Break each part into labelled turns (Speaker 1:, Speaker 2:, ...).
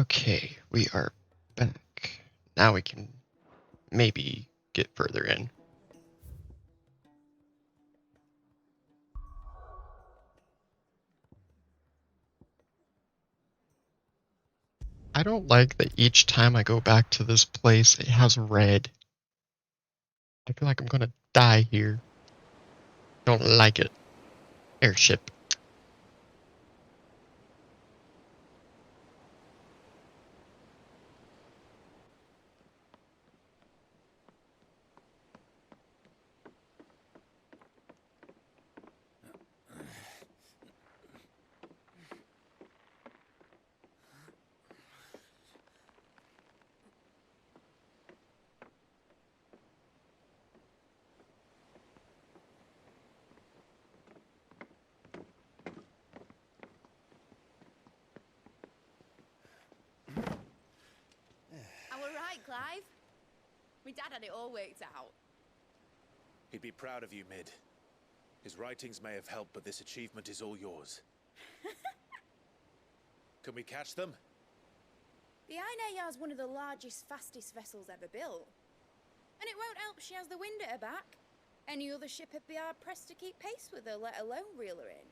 Speaker 1: Okay, we are back. Now we can maybe get further in. I don't like that each time I go back to this place, it has red. I feel like I'm gonna die here. Don't like it. Airship.
Speaker 2: Clive. My dad had it all worked out.
Speaker 3: He'd be proud of you, Mid. His writings may have helped, but this achievement is all yours. Can we catch them?
Speaker 2: The Iron Yard's one of the largest, fastest vessels ever built. And it won't help she has the wind at her back. Any other ship would be hard-pressed to keep pace with her, let alone reel her in.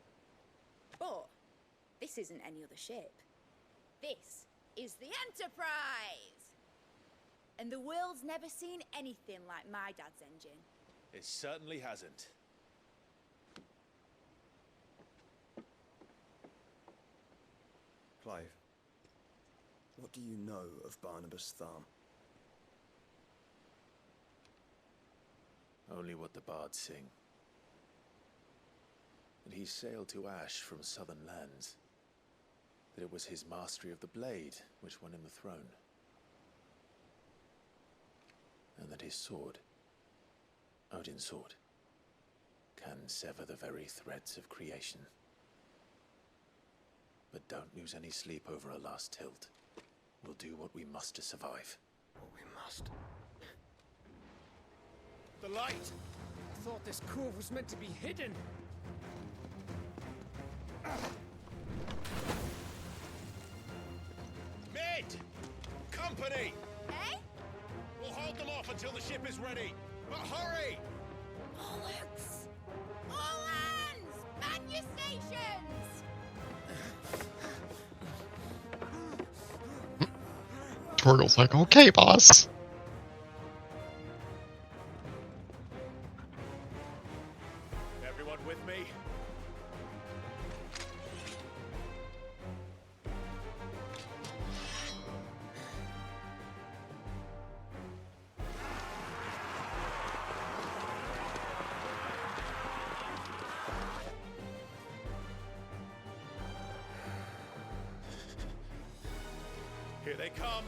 Speaker 2: But this isn't any other ship. This is the Enterprise! And the world's never seen anything like my dad's engine.
Speaker 3: It certainly hasn't.
Speaker 4: Clive, what do you know of Barnabas Thumb?
Speaker 3: Only what the bards sing. That he sailed to Ash from southern lands. That it was his mastery of the blade which won him the throne. And that his sword, Odin's sword, can sever the very threads of creation. But don't lose any sleep over a last tilt. We'll do what we must to survive.
Speaker 4: What we must.
Speaker 3: The light!
Speaker 5: I thought this cove was meant to be hidden.
Speaker 3: Mid! Company!
Speaker 2: Eh?
Speaker 3: We'll hold them off until the ship is ready. But hurry!
Speaker 2: Bollocks! All hands! Man your stations!
Speaker 1: Torgal's like, okay, boss.
Speaker 3: Everyone with me? Here they come.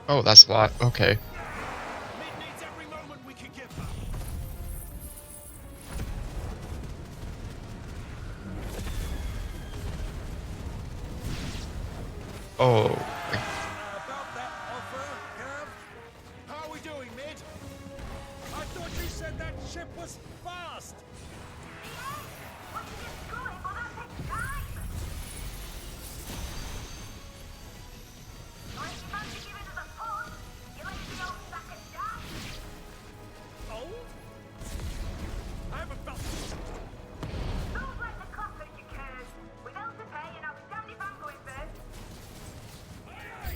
Speaker 1: Oh, that's a lot. Okay.
Speaker 3: Mid needs every moment we can give her.
Speaker 1: Oh.
Speaker 5: About that offer, Gav?
Speaker 3: How are we doing, Mid?
Speaker 5: I thought you said that ship was fast. Old? I haven't felt.
Speaker 3: Aye, aye.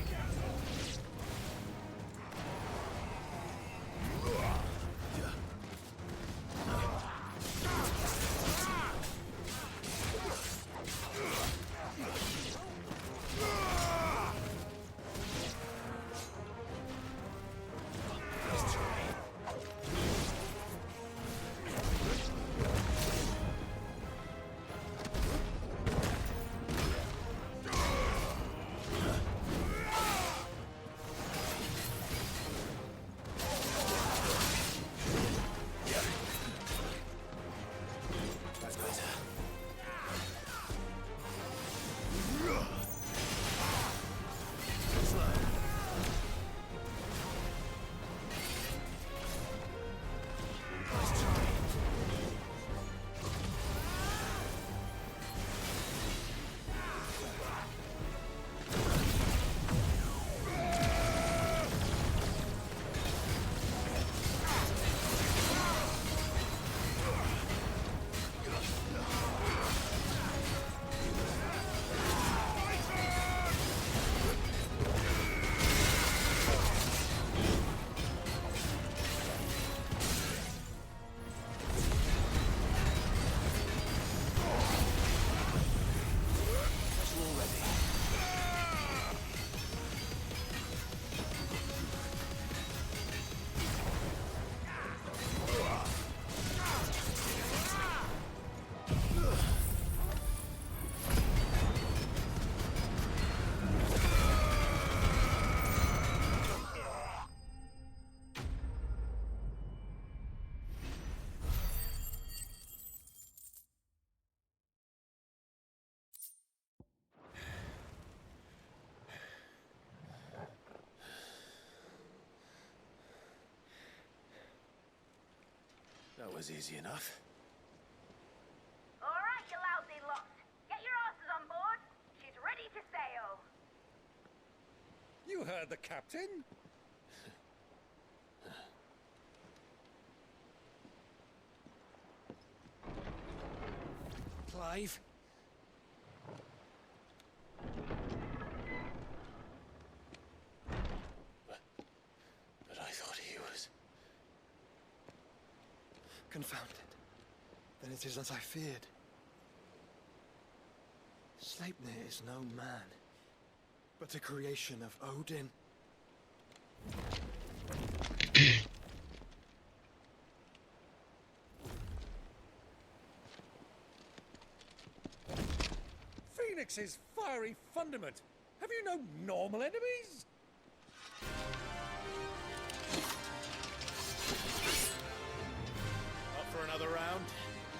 Speaker 3: That was easy enough.
Speaker 6: All right, you lousy lot. Get your asses on board. She's ready to sail.
Speaker 5: You heard the captain. Clive.
Speaker 3: But I thought he was...
Speaker 4: Confounded. Then it is as I feared. Sleipnir is no man, but a creation of Odin.
Speaker 5: Phoenix's fiery fundament. Have you no normal enemies?
Speaker 3: Up for another round?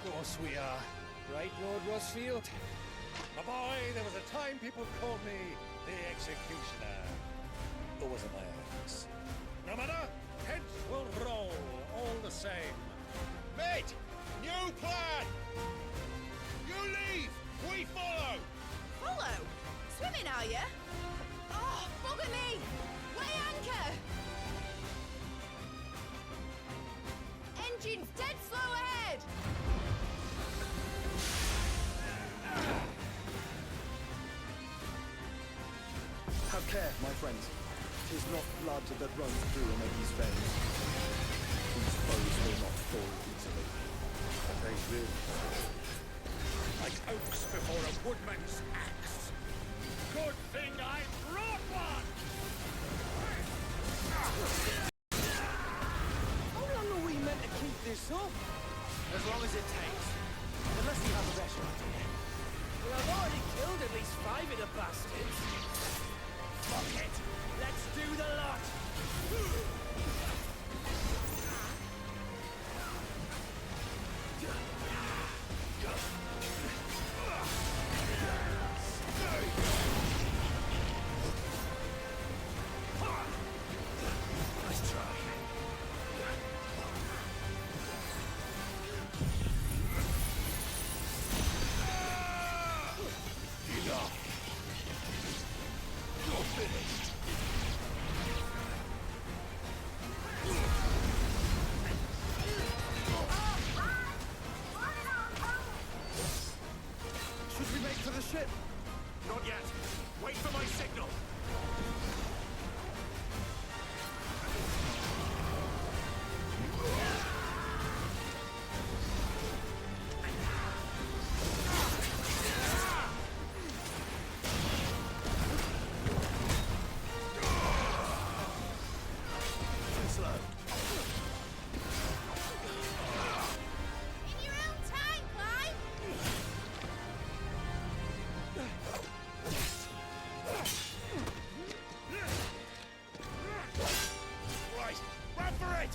Speaker 5: Of course we are. Right, Lord Rosfield? My boy, there was a time people called me the Executioner. Or was it my axe? No matter, heads will roll all the same.
Speaker 7: Mate, new plan! You leave, we follow!
Speaker 2: Follow? Swimming, are you? Oh, bugger me! Weigh anchor! Engine's dead slow ahead!
Speaker 4: Have care, my friends. 'Tis not blood that runs through a lady's veins. These foes will not fall easily. But they will.
Speaker 5: Like oaks before a woodman's axe. Good thing I brought one!
Speaker 8: How long are we meant to keep this up?
Speaker 7: As long as it takes. Unless you have a better idea.
Speaker 8: Well, I've already killed at least 5 of the bastards.
Speaker 7: Fuck it! Let's do the lot!
Speaker 5: Nice try.
Speaker 7: Enough! You're finished!
Speaker 4: Should we make for the ship?
Speaker 7: Not yet! Wait for my signal!
Speaker 3: Too slow.
Speaker 2: In your own time, Clive!
Speaker 7: Right! Run for it!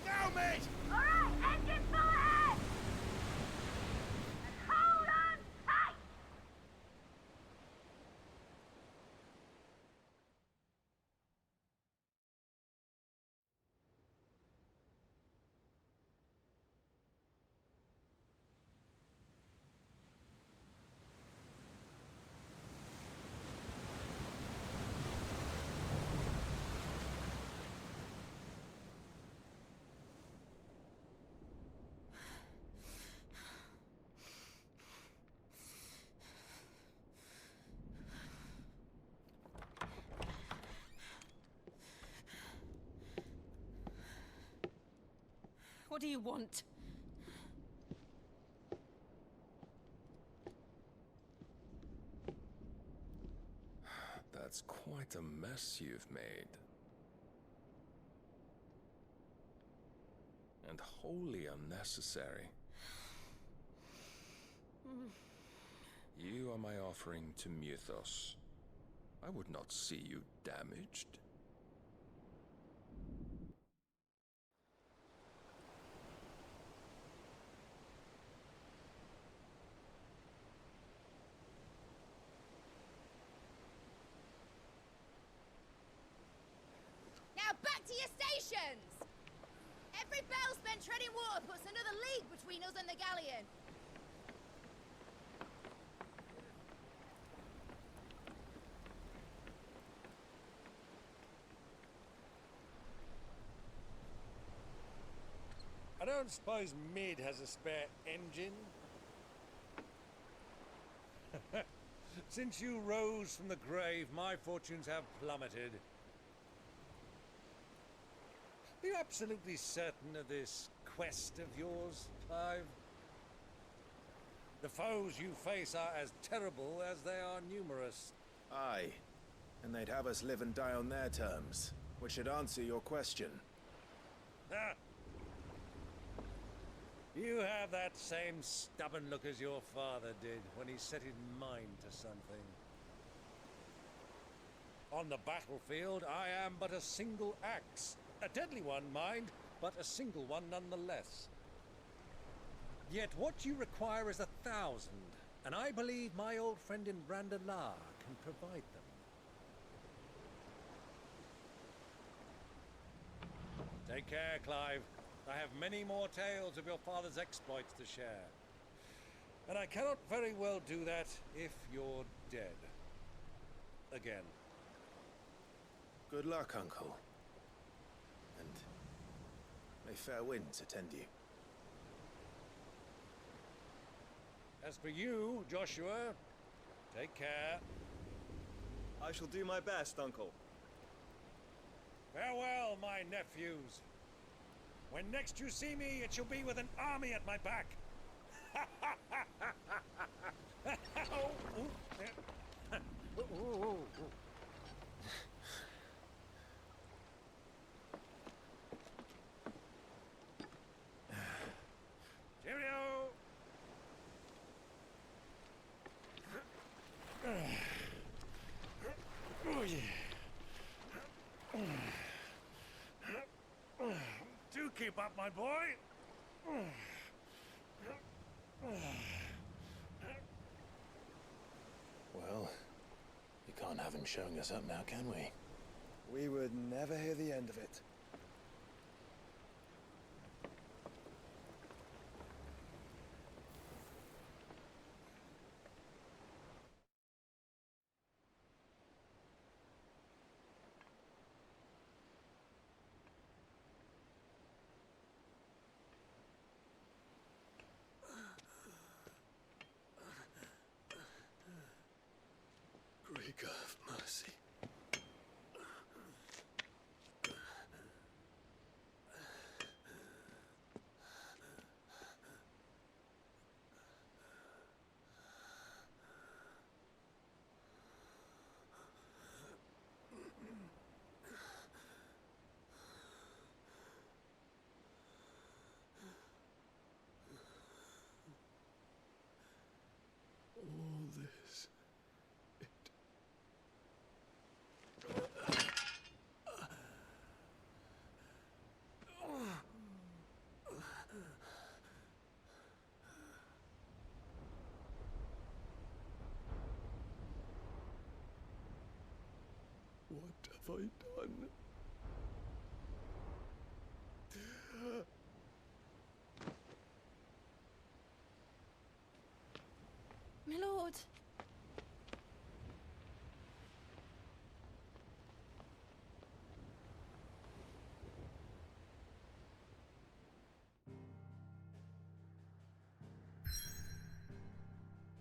Speaker 7: Now, mate!
Speaker 6: All right, engine full ahead! And hold on tight!
Speaker 8: What do you want?
Speaker 9: That's quite a mess you've made. And wholly unnecessary. You are my offering to Mythos. I would not see you damaged.
Speaker 2: Now back to your stations! Every bell spent treading water puts another league between us and the galleon.
Speaker 5: I don't suppose Mid has a spare engine? Since you rose from the grave, my fortunes have plummeted. Are you absolutely certain of this quest of yours, Clive? The foes you face are as terrible as they are numerous.
Speaker 3: Aye. And they'd have us live and die on their terms, which should answer your question.
Speaker 5: Ah. You have that same stubborn look as your father did when he set his mind to something. On the battlefield, I am but a single axe. A deadly one, mind, but a single one nonetheless. Yet what you require is 1,000, and I believe my old friend in Randalar can provide them. Take care, Clive. I have many more tales of your father's exploits to share. And I cannot very well do that if you're dead. Again.
Speaker 3: Good luck, Uncle. And may fair winds attend you.
Speaker 5: As for you, Joshua, take care.
Speaker 4: I shall do my best, Uncle.
Speaker 5: Farewell, my nephews. When next you see me, it shall be with an army at my back. Cheerio! Oh, yeah. Do keep up, my boy.
Speaker 3: Well, you can't have him showing us up now, can we?
Speaker 4: We would never hear the end of it.
Speaker 9: Greek of mercy. All this. What have I done?
Speaker 2: My lord.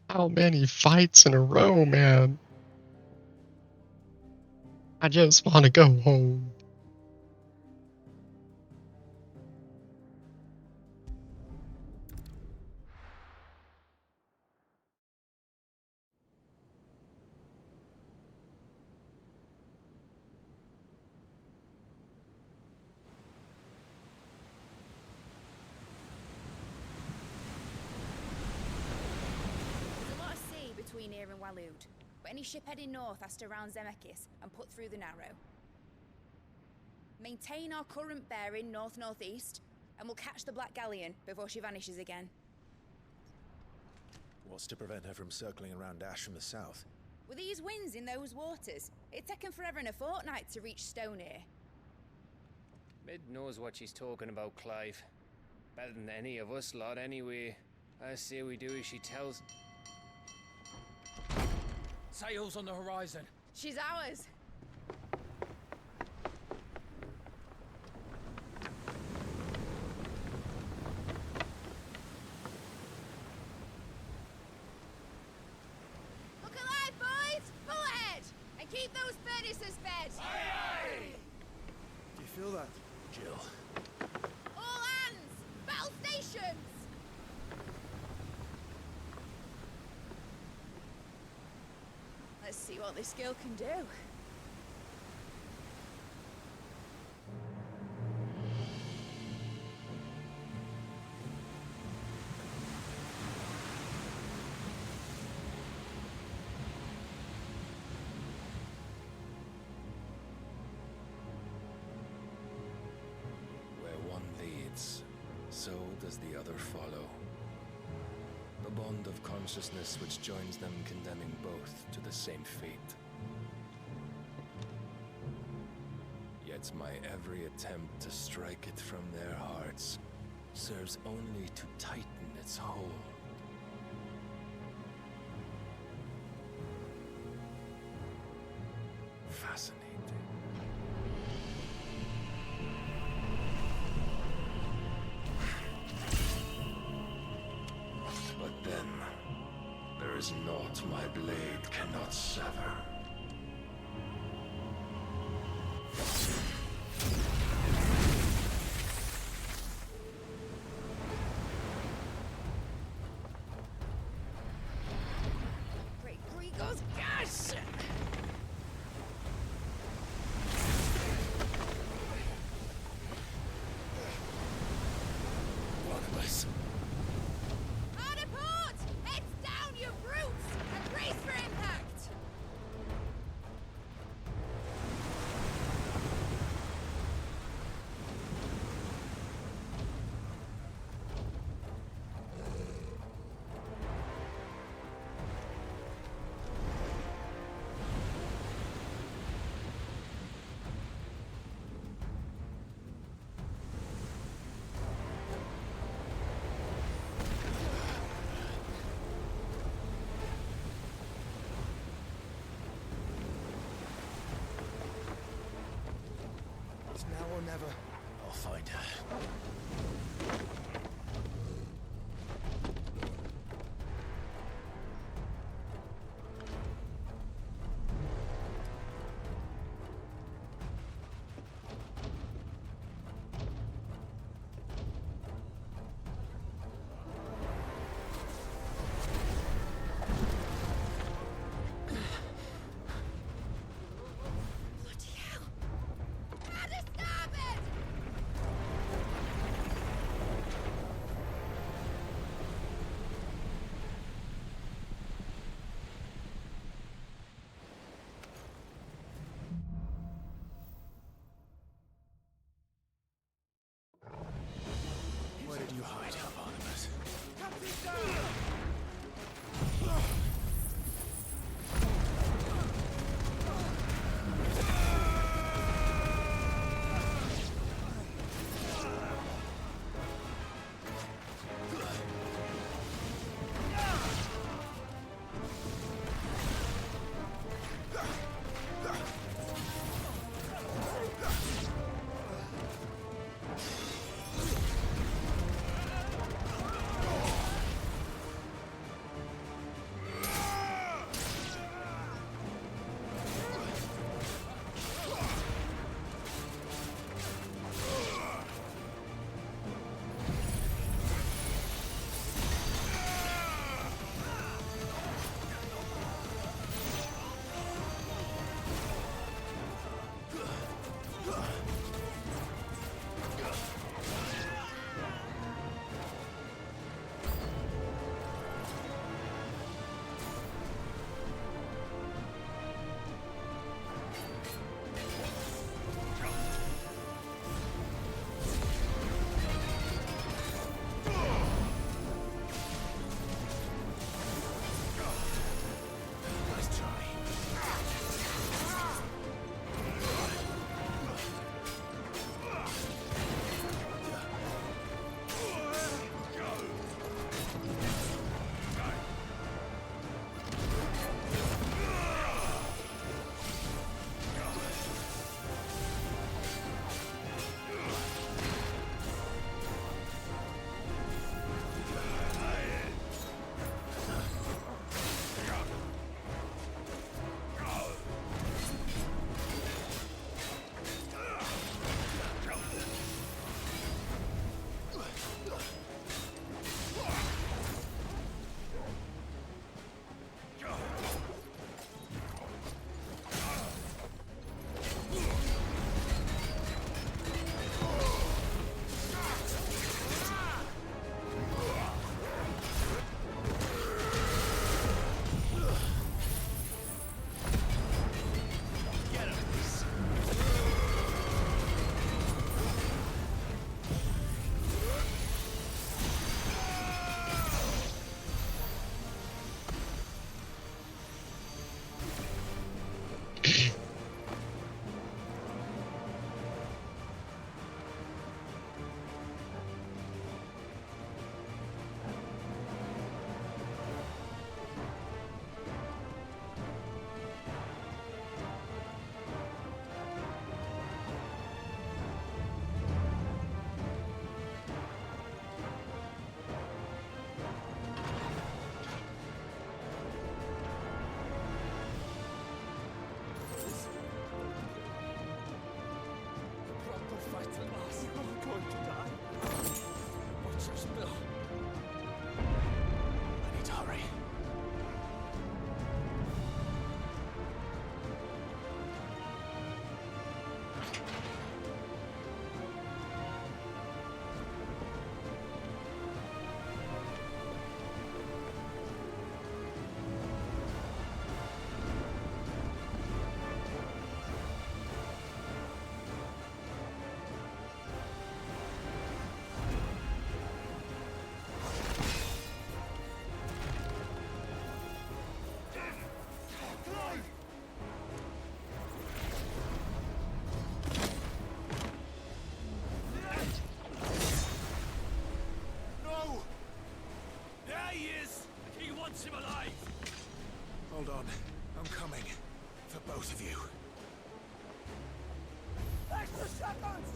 Speaker 1: How many fights in a row, man? I just want to go home.
Speaker 2: here in Waloed, but any ship heading north has to round Zemeckis and put through the Narrow. Maintain our current bearing north-northeast, and we'll catch the Black Galleon before she vanishes again.
Speaker 3: What's to prevent her from circling around Ash from the south?
Speaker 2: With these winds in those waters, it'd taken forever and a fortnight to reach Stonehenge.
Speaker 7: Mid knows what she's talking about, Clive. Better than any of us lot, anyway. I say we do as she tells.
Speaker 8: Sails on the horizon.
Speaker 2: She's ours. Look alive, boys! Full ahead! And keep those furnaces fed!
Speaker 4: Do you feel that?
Speaker 3: Jill.
Speaker 2: All hands! Battle stations! Let's see what this girl can do.
Speaker 9: Where one leads, so does the other follow. The bond of consciousness which joins them condemning both to the same fate. Yet my every attempt to strike it from their hearts serves only to tighten its hold. Fascinating. But then, there is naught my blade cannot sever.
Speaker 2: Great Gregor's gas!
Speaker 9: Barnabas.
Speaker 2: Hard a port! Heads down, you brutes! And brace for impact!
Speaker 4: It's now or never.
Speaker 3: I'll find her.
Speaker 2: Bloody hell! How to stop it!
Speaker 3: Where did you hide, Barnabas?
Speaker 4: on. I'm coming. For both of you.
Speaker 8: Extra seconds!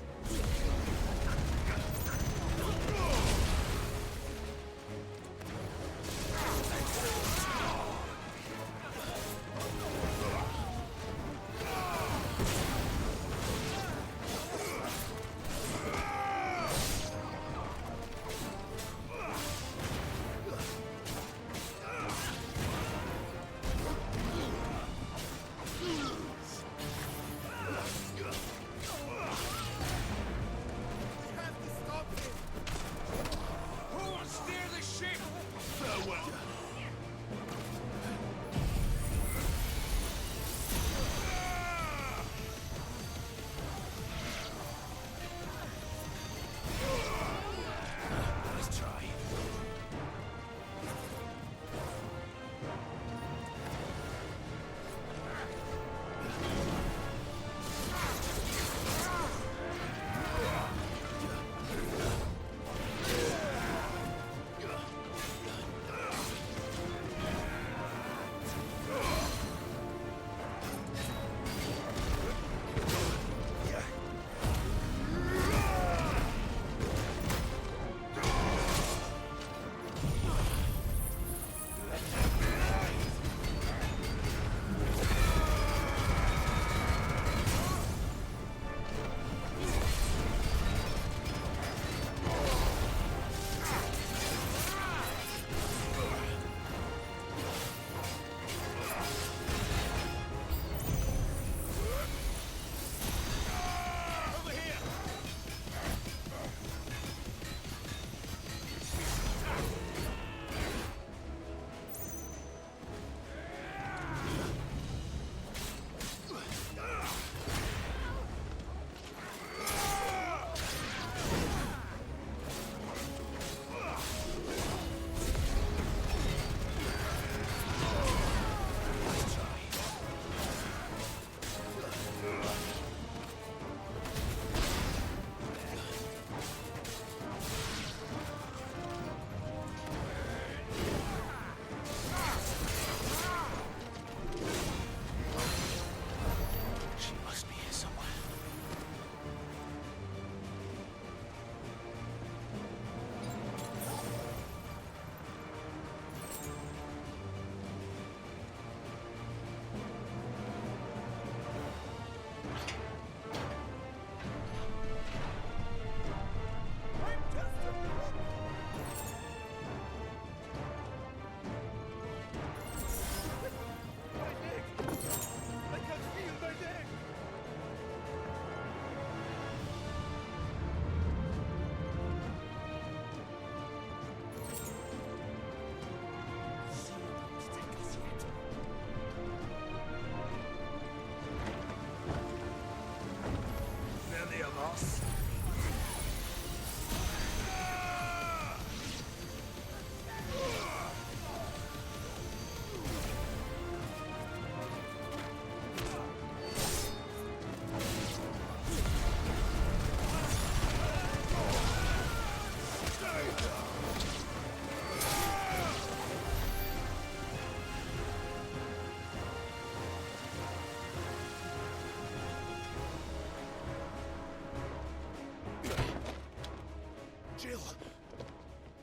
Speaker 4: Jill!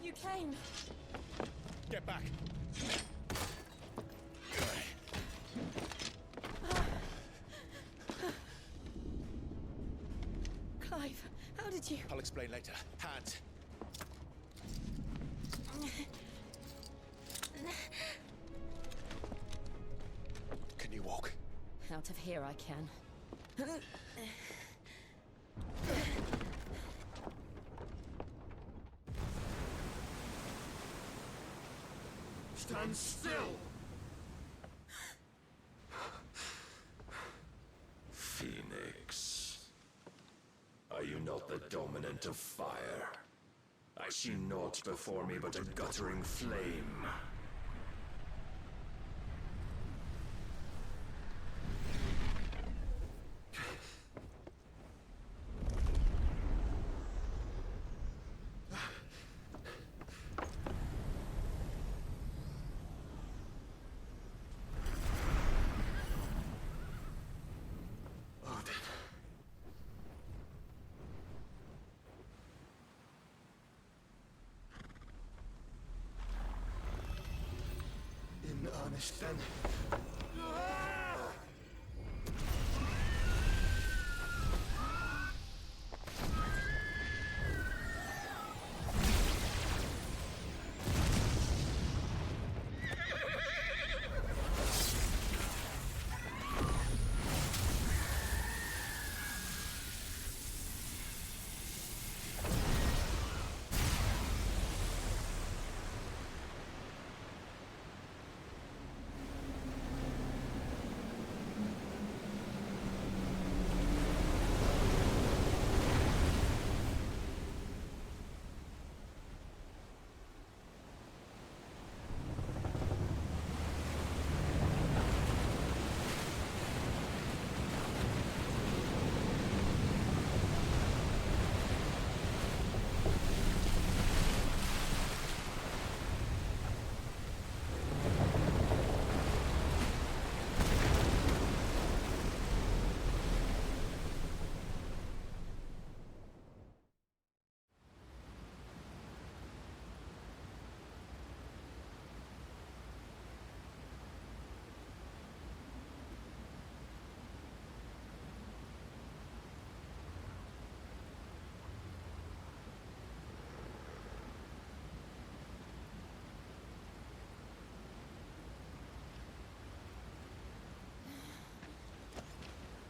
Speaker 2: You came.
Speaker 4: Get back!
Speaker 2: Clive, how did you...
Speaker 4: I'll explain later. Hands. Can you walk?
Speaker 2: Out of here I can.
Speaker 4: Stand still!
Speaker 9: Phoenix. Are you not the dominant of fire? I see naught before me but a guttering flame.
Speaker 4: punished then.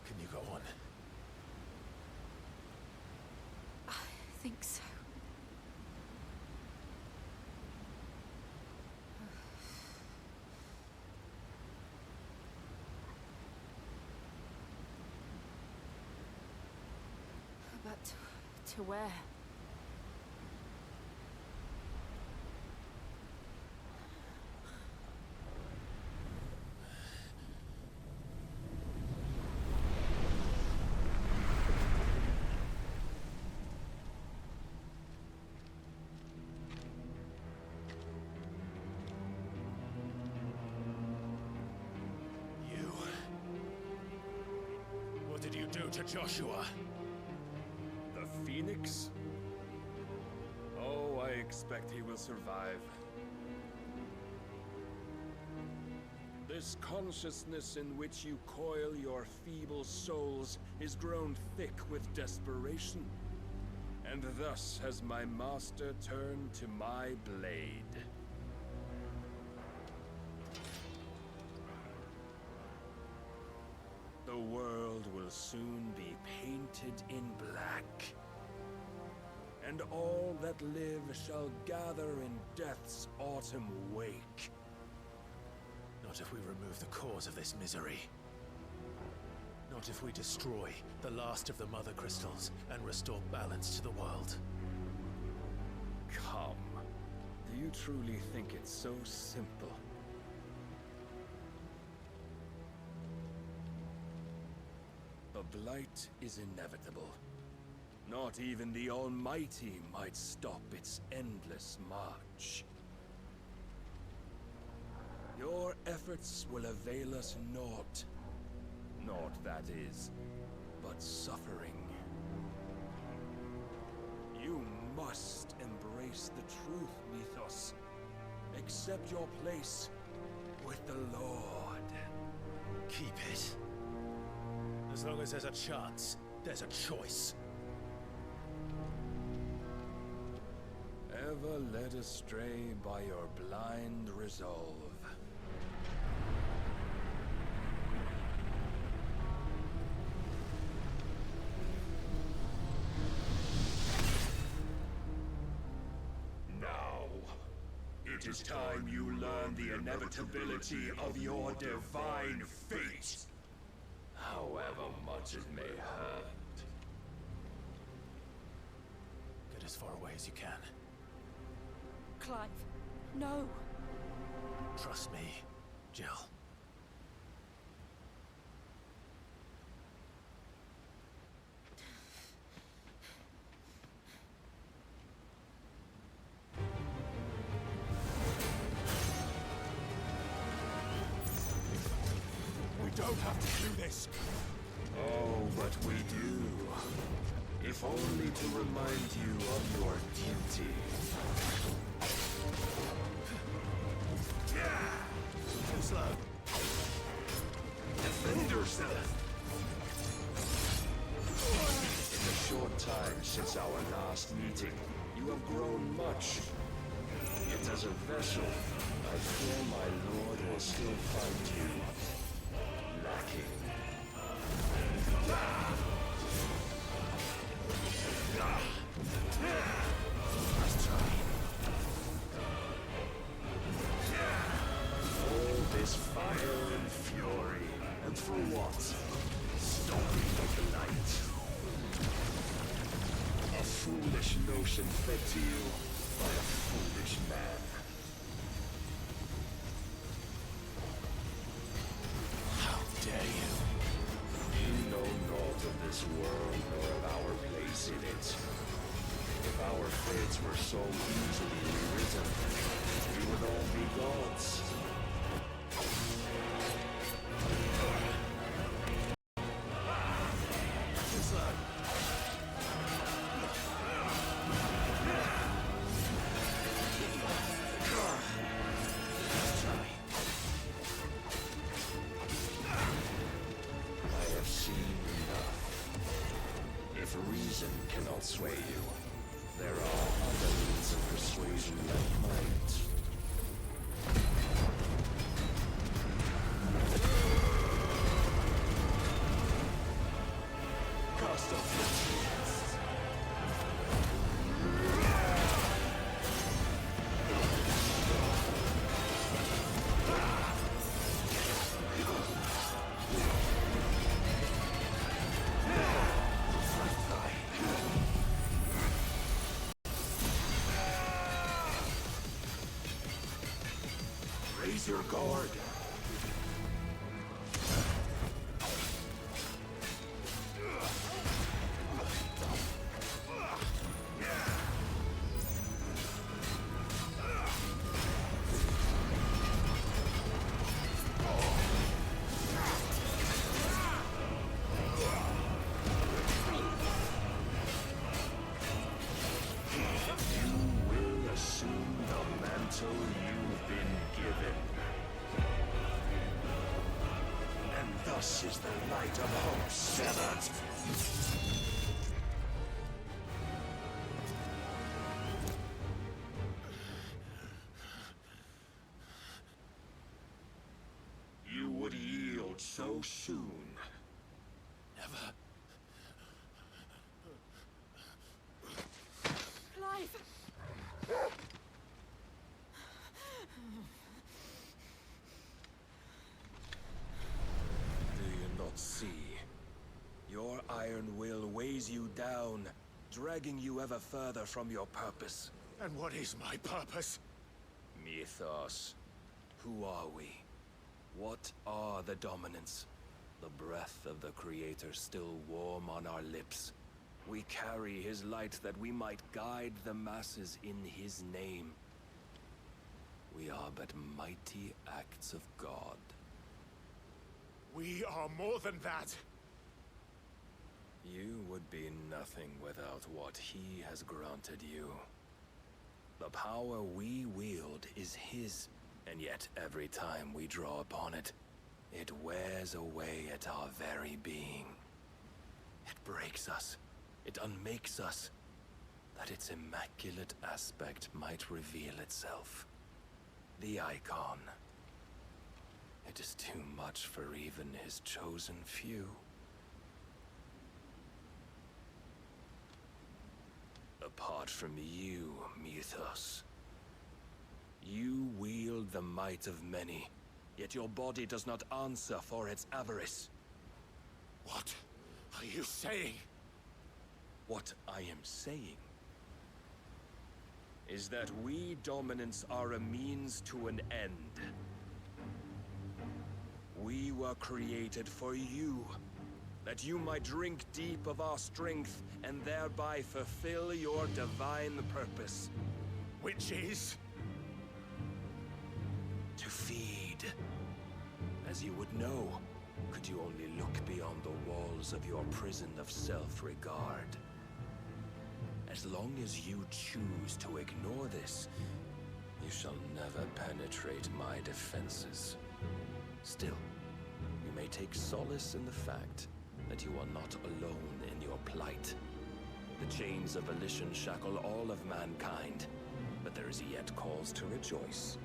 Speaker 4: Can you go on?
Speaker 2: I think so. But to where?
Speaker 4: You... What did you do to Joshua?
Speaker 9: The Phoenix? Oh, I expect he will survive. This consciousness in which you coil your feeble souls is grown thick with desperation. And thus has my master turned to my blade. The world will soon be painted in black. And all that live shall gather in death's autumn wake.
Speaker 3: Not if we remove the cause of this misery. Not if we destroy the last of the Mother Crystals and restore balance to the world.
Speaker 9: Come. Do you truly think it's so simple? The blight is inevitable. Not even the Almighty might stop its endless march. Your efforts will avail us naught. Naught, that is, but suffering. You must embrace the truth, Mythos. Accept your place with the Lord.
Speaker 3: Keep it. As long as there's a chance, there's a choice.
Speaker 9: Ever led astray by your blind resolve. Now, it is time you learn the inevitability of your divine fate. However much it may hurt.
Speaker 3: Get as far away as you can.
Speaker 2: Clive, no.
Speaker 3: Trust me, Jill.
Speaker 4: We don't have to do this.
Speaker 9: Oh, but we do. If only to remind you of your duty.
Speaker 4: This
Speaker 3: slow. Defender Cell.
Speaker 9: In the short time since our last meeting, you have grown much. Yet as a vessel, I fear my lord will still find you lacking. Let's try. All this fire and fury, and for what? Stomping of the light. A foolish notion fed to you by a foolish man.
Speaker 3: How dare you?
Speaker 9: You know naught of this world nor of our place in it. If our fates were so easily rewritten, we would all be gods.
Speaker 3: Slow. Let's try.
Speaker 9: I have seen enough. If reason cannot sway you, there are other means of persuasion that might. Cast off your shields. Raise your guard. You will assume the mantle you've been given. And thus is the light of hope severed. You would yield so soon.
Speaker 3: Never.
Speaker 2: Clive!
Speaker 9: Do you not see? Your iron will weighs you down, dragging you ever further from your purpose.
Speaker 3: And what is my purpose?
Speaker 9: Mythos. Who are we? What are the dominants? The breath of the Creator still warm on our lips. We carry his light that we might guide the masses in his name. We are but mighty acts of God.
Speaker 3: We are more than that.
Speaker 9: You would be nothing without what he has granted you. The power we wield is his, and yet every time we draw upon it, it wears away at our very being. It breaks us. It unmakes us, that its immaculate aspect might reveal itself. The icon. It is too much for even his chosen few. Apart from you, Mythos, you wield the might of many, yet your body does not answer for its avarice.
Speaker 3: What are you saying?
Speaker 9: What I am saying is that we dominants are a means to an end. We were created for you, that you might drink deep of our strength and thereby fulfill your divine purpose.
Speaker 3: Which is?
Speaker 9: To feed. As you would know, could you only look beyond the walls of your prison of self-regard. As long as you choose to ignore this, you shall never penetrate my defenses.
Speaker 10: Still, you may take solace in the fact that you are not alone in your plight. The chains of volition shackle all of mankind, but there is yet cause to rejoice.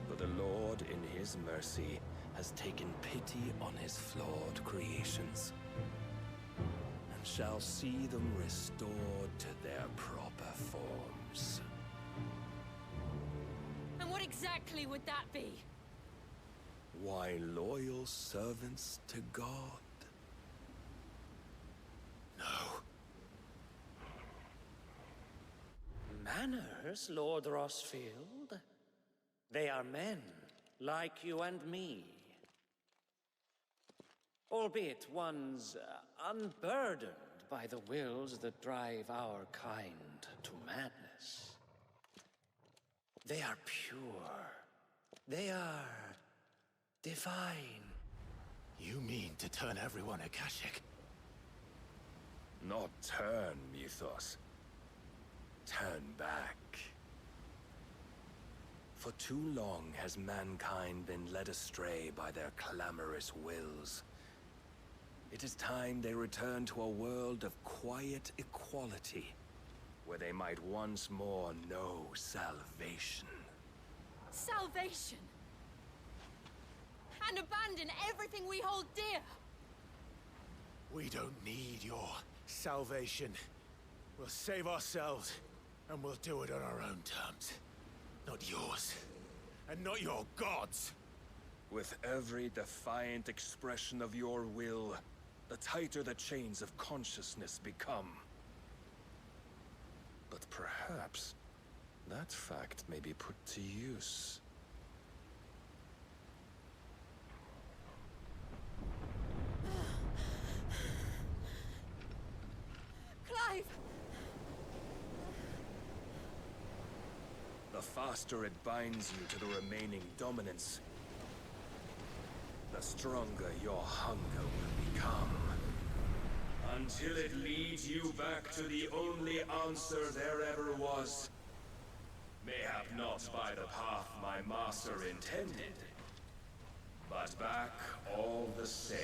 Speaker 10: For the Lord, in his mercy, has taken pity on his flawed creations, and shall see them restored to their proper forms.
Speaker 11: And what exactly would that be?
Speaker 10: Why, loyal servants to God. No.
Speaker 8: Manners, Lord Rossfield? They are men, like you and me. Albeit ones unburdened by the wills that drive our kind to madness. They are pure. They are divine.
Speaker 3: You mean to turn everyone Akashic?
Speaker 10: Not turn, Mythos. Turn back. For too long has mankind been led astray by their clamorous wills. It is time they return to a world of quiet equality, where they might once more know salvation.
Speaker 11: Salvation! And abandon everything we hold dear!
Speaker 3: We don't need your salvation. We'll save ourselves, and we'll do it on our own terms. Not yours. And not your gods!
Speaker 10: With every defiant expression of your will, the tighter the chains of consciousness become. But perhaps that fact may be put to use.
Speaker 11: Clive!
Speaker 10: The faster it binds you to the remaining dominance, the stronger your hunger will become. Until it leads you back to the only answer there ever was. Mayhap not by the path my master intended, but back all the same.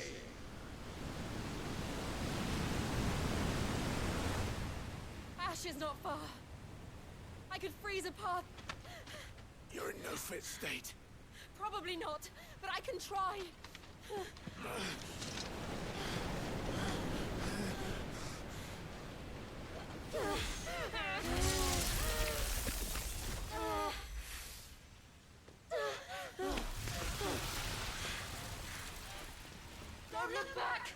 Speaker 11: Ash is not far. I could freeze a path.
Speaker 3: You're in no fit state.
Speaker 11: Probably not, but I can try. Don't look back!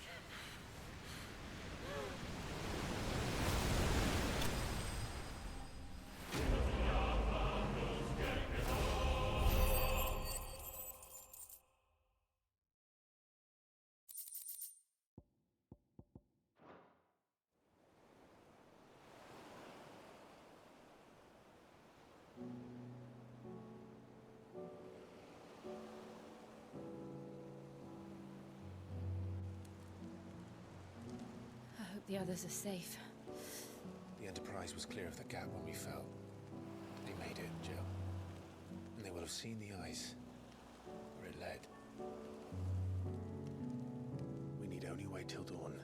Speaker 11: I hope the others are safe.
Speaker 5: The Enterprise was clear of the gap when we fell. They made it, Jill. And they will have seen the ice where it led. We need only wait till dawn.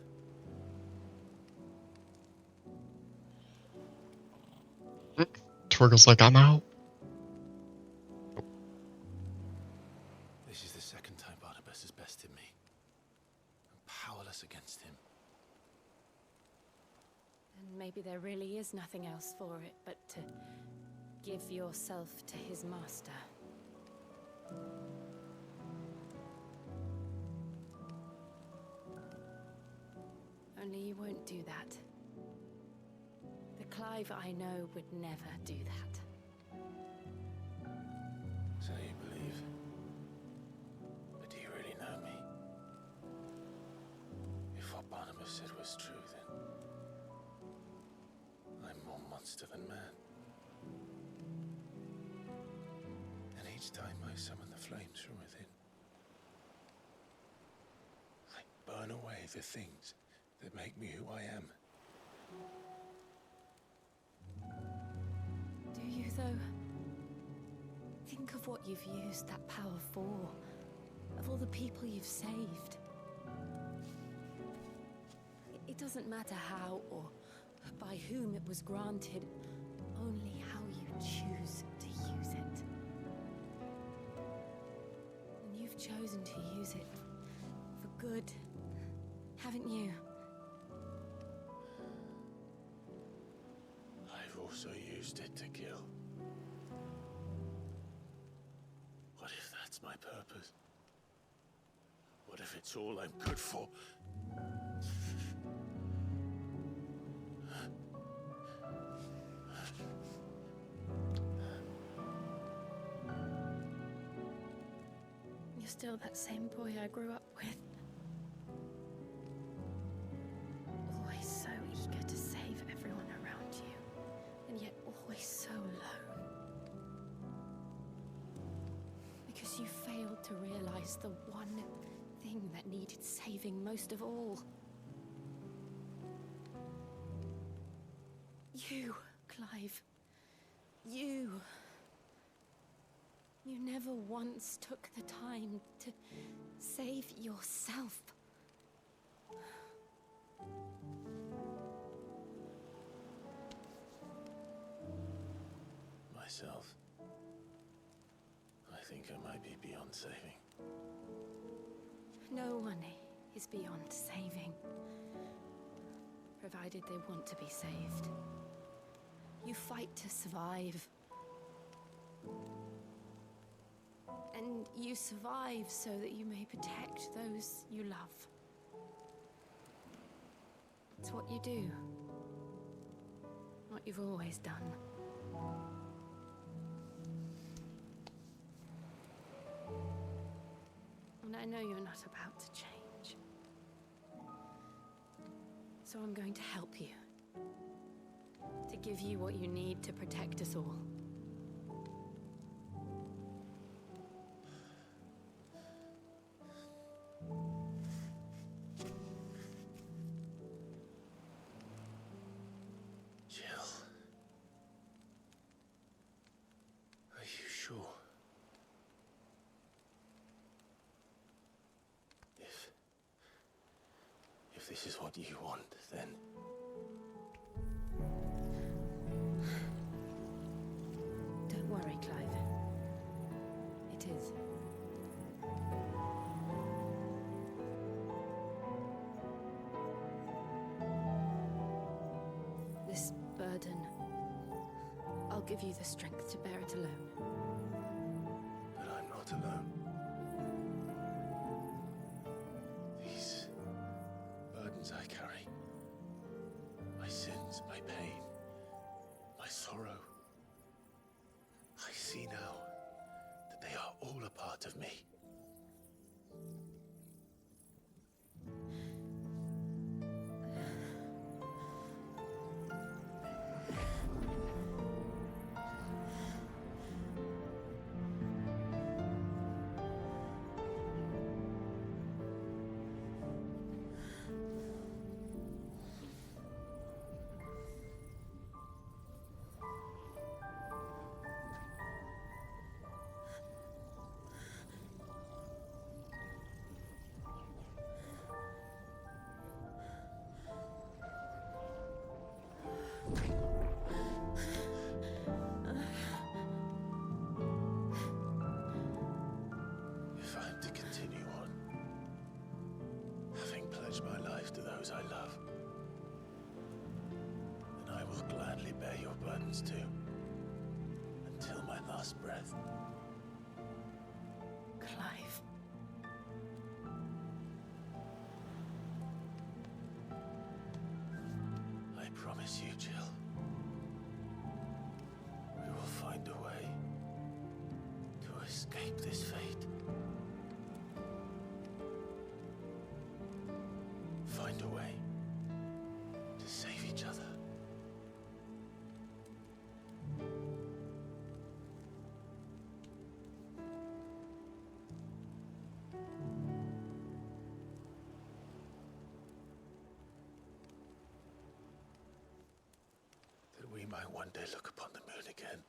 Speaker 1: Twiggle's like, I'm out.
Speaker 5: This is the second time Barnabas has bested me. I'm powerless against him.
Speaker 11: And maybe there really is nothing else for it but to give yourself to his master. Only you won't do that. The Clive I know would never do that.
Speaker 5: So you believe? But do you really know me? If what Barnabas said was true, then I'm more monster than man. And each time I summon the flames from within, I burn away the things that make me who I am.
Speaker 11: Do you, though? Think of what you've used that power for. of all the people you've saved. It doesn't matter how or by whom it was granted, only how you choose to use it. And you've chosen to use it for good, haven't you?
Speaker 3: I've also used it to kill. What if that's my purpose? What if it's all I'm good for?
Speaker 11: You're still that same boy I grew up with. Always so eager to save everyone around you, and yet always so alone. Because you failed to realize the one thing that needed saving most of all. You, Clive. You. You never once took the time to save yourself.
Speaker 3: Myself. I think I might be beyond saving.
Speaker 11: No one is beyond saving, provided they want to be saved. You fight to survive. And you survive so that you may protect those you love. It's what you do. What you've always done. And I know you're not about to change. So I'm going to help you. To give you what you need to protect us all.
Speaker 3: If this is what you want, then...
Speaker 11: Don't worry, Clive. It is. This burden, I'll give you the strength to bear it alone.
Speaker 3: But I'm not alone. These burdens I carry, my sins, my pain, my sorrow, I see now that they are all a part of me. If I'm to continue on, having pledged my life to those I love, then I will gladly bear your burdens too, until my last breath.
Speaker 11: Clive.
Speaker 3: I promise you, Jill, we will find a way to escape this fate. Find a way to save each other. That we might one day look upon the moon again,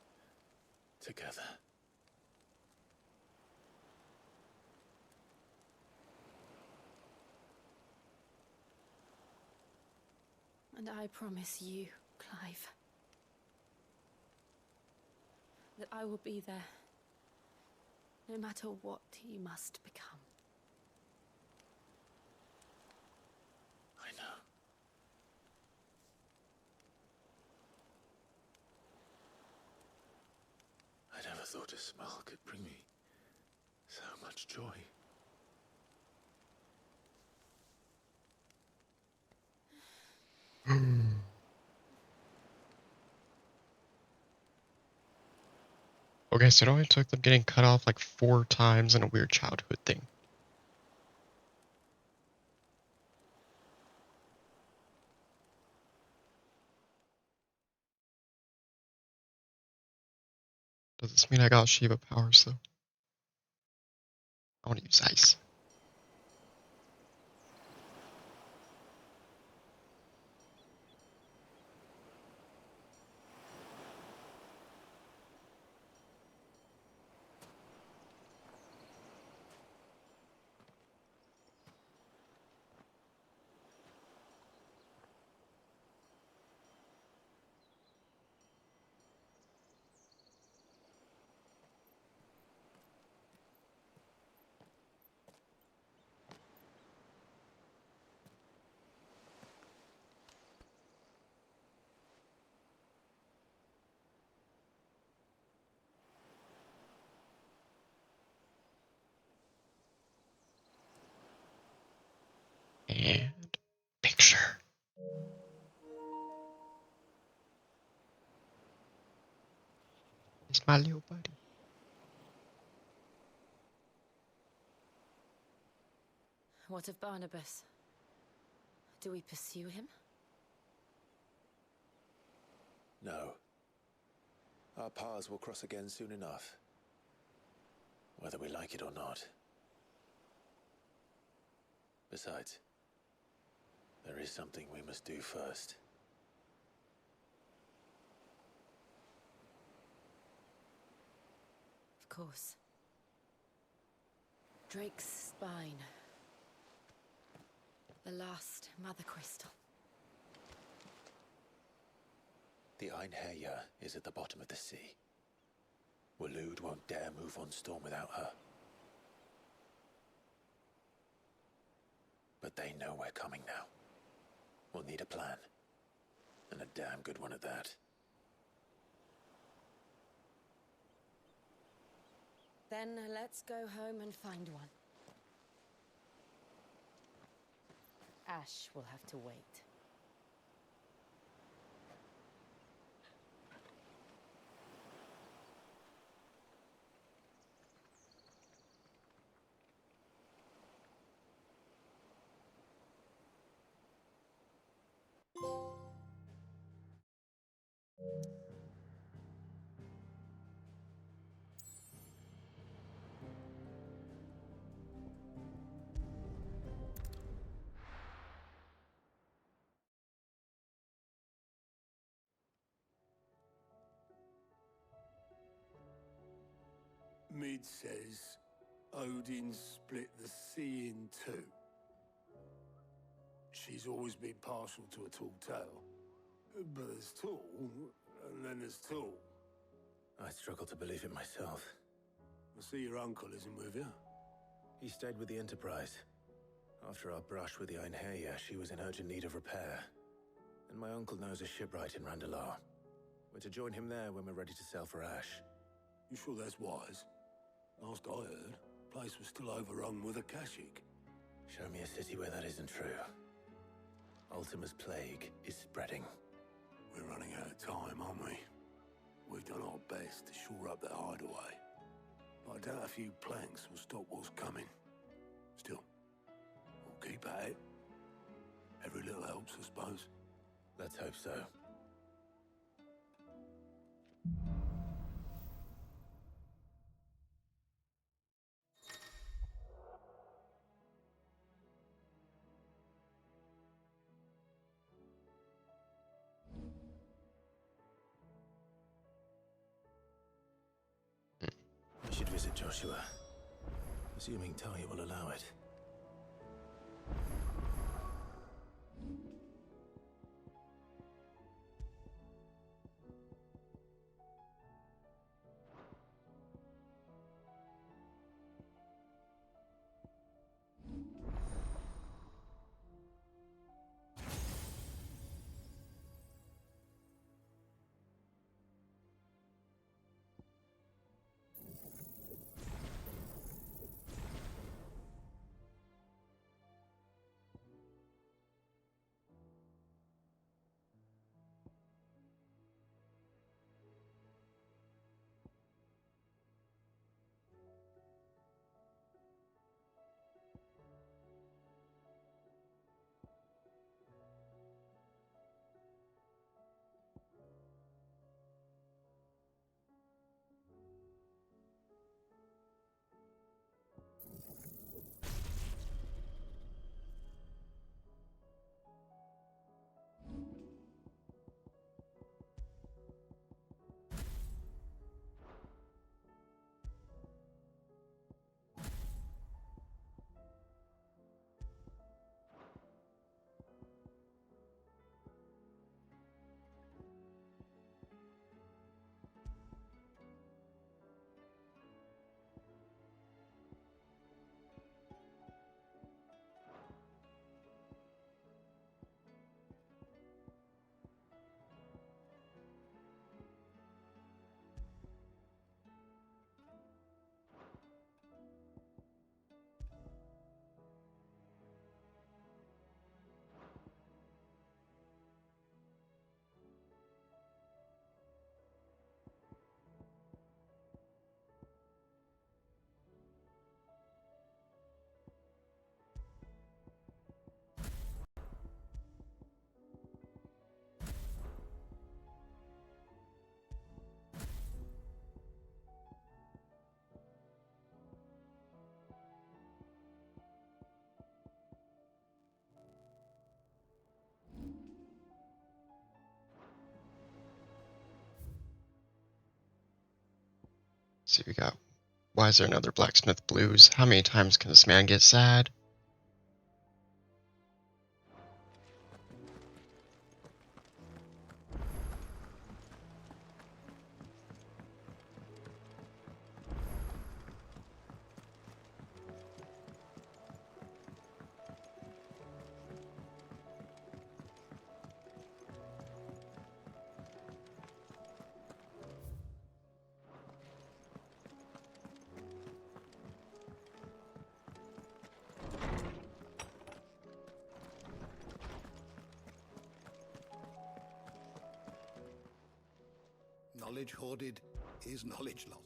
Speaker 3: together.
Speaker 11: And I promise you, Clive, that I will be there, no matter what you must become.
Speaker 3: I know. I never thought a smile could bring me so much joy.
Speaker 1: Okay, so it only took them getting cut off like 4 times and a weird childhood thing. Does this mean I got Shiva powers though? I want to use ice. And picture. It's my little buddy.
Speaker 11: What of Barnabas? Do we pursue him?
Speaker 3: No. Our paths will cross again soon enough. Whether we like it or not. Besides, there is something we must do first.
Speaker 11: Of course. Drake's spine. The last Mother Crystal.
Speaker 3: The Einherjar is at the bottom of the sea. Waloed won't dare move on Storm without her. But they know we're coming now. We'll need a plan. And a damn good one at that.
Speaker 11: Then let's go home and find one. Ash will have to wait.
Speaker 12: Mid says Odin split the sea in two. She's always been partial to a tall tale. But there's tall, and then there's tall.
Speaker 3: I struggle to believe it myself.
Speaker 12: I see your uncle isn't with you.
Speaker 3: He stayed with the Enterprise. After our brush with the Einherjar, she was in urgent need of repair. And my uncle knows a shipwright in Randalar. We're to join him there when we're ready to sail for Ash.
Speaker 12: You sure that's wise? Last I heard, the place was still overrun with Akashic.
Speaker 3: Show me a city where that isn't true. Ultima's plague is spreading.
Speaker 12: We're running out of time, aren't we? We've done our best to shore up that hideaway. But I doubt a few planks will stop what's coming. Still, we'll keep at it. Every little helps, I suppose.
Speaker 3: Let's hope so. We should visit Joshua. Assuming Talia will allow it.
Speaker 1: So we got, why is there another blacksmith blues? How many times can this man get sad?
Speaker 12: Knowledge hoarded is knowledge lost.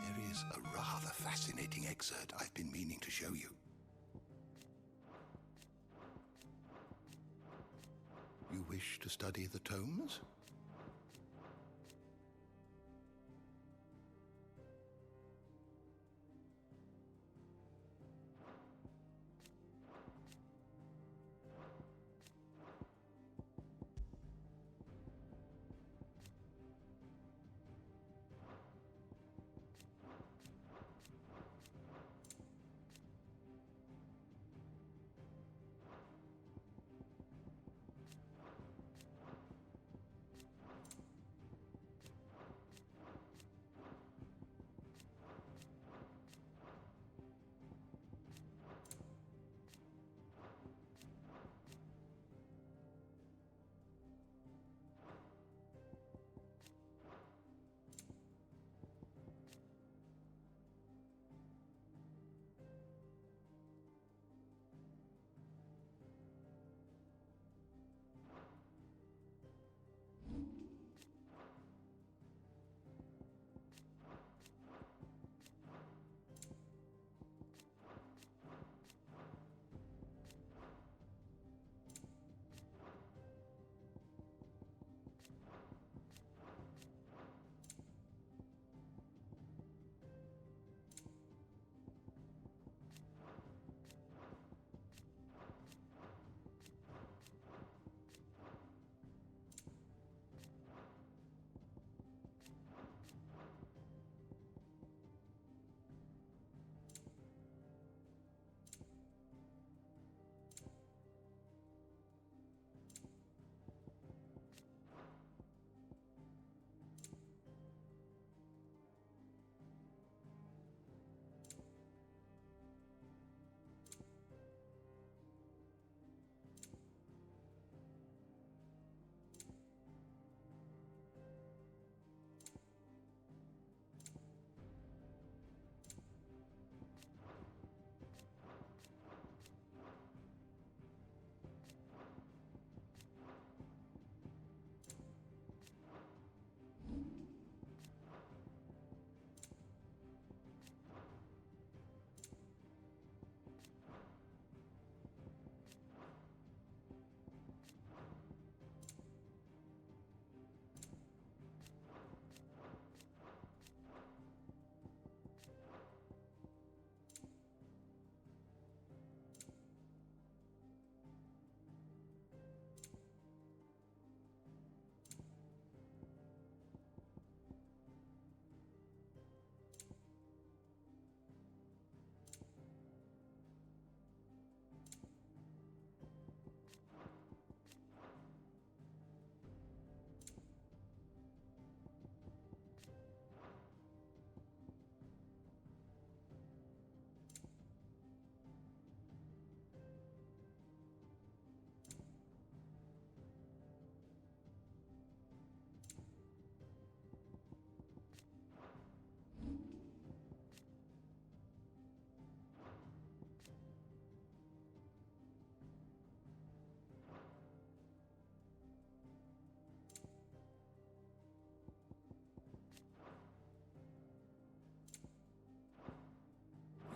Speaker 12: There is a rather fascinating excerpt I've been meaning to show you. You wish to study the tomes?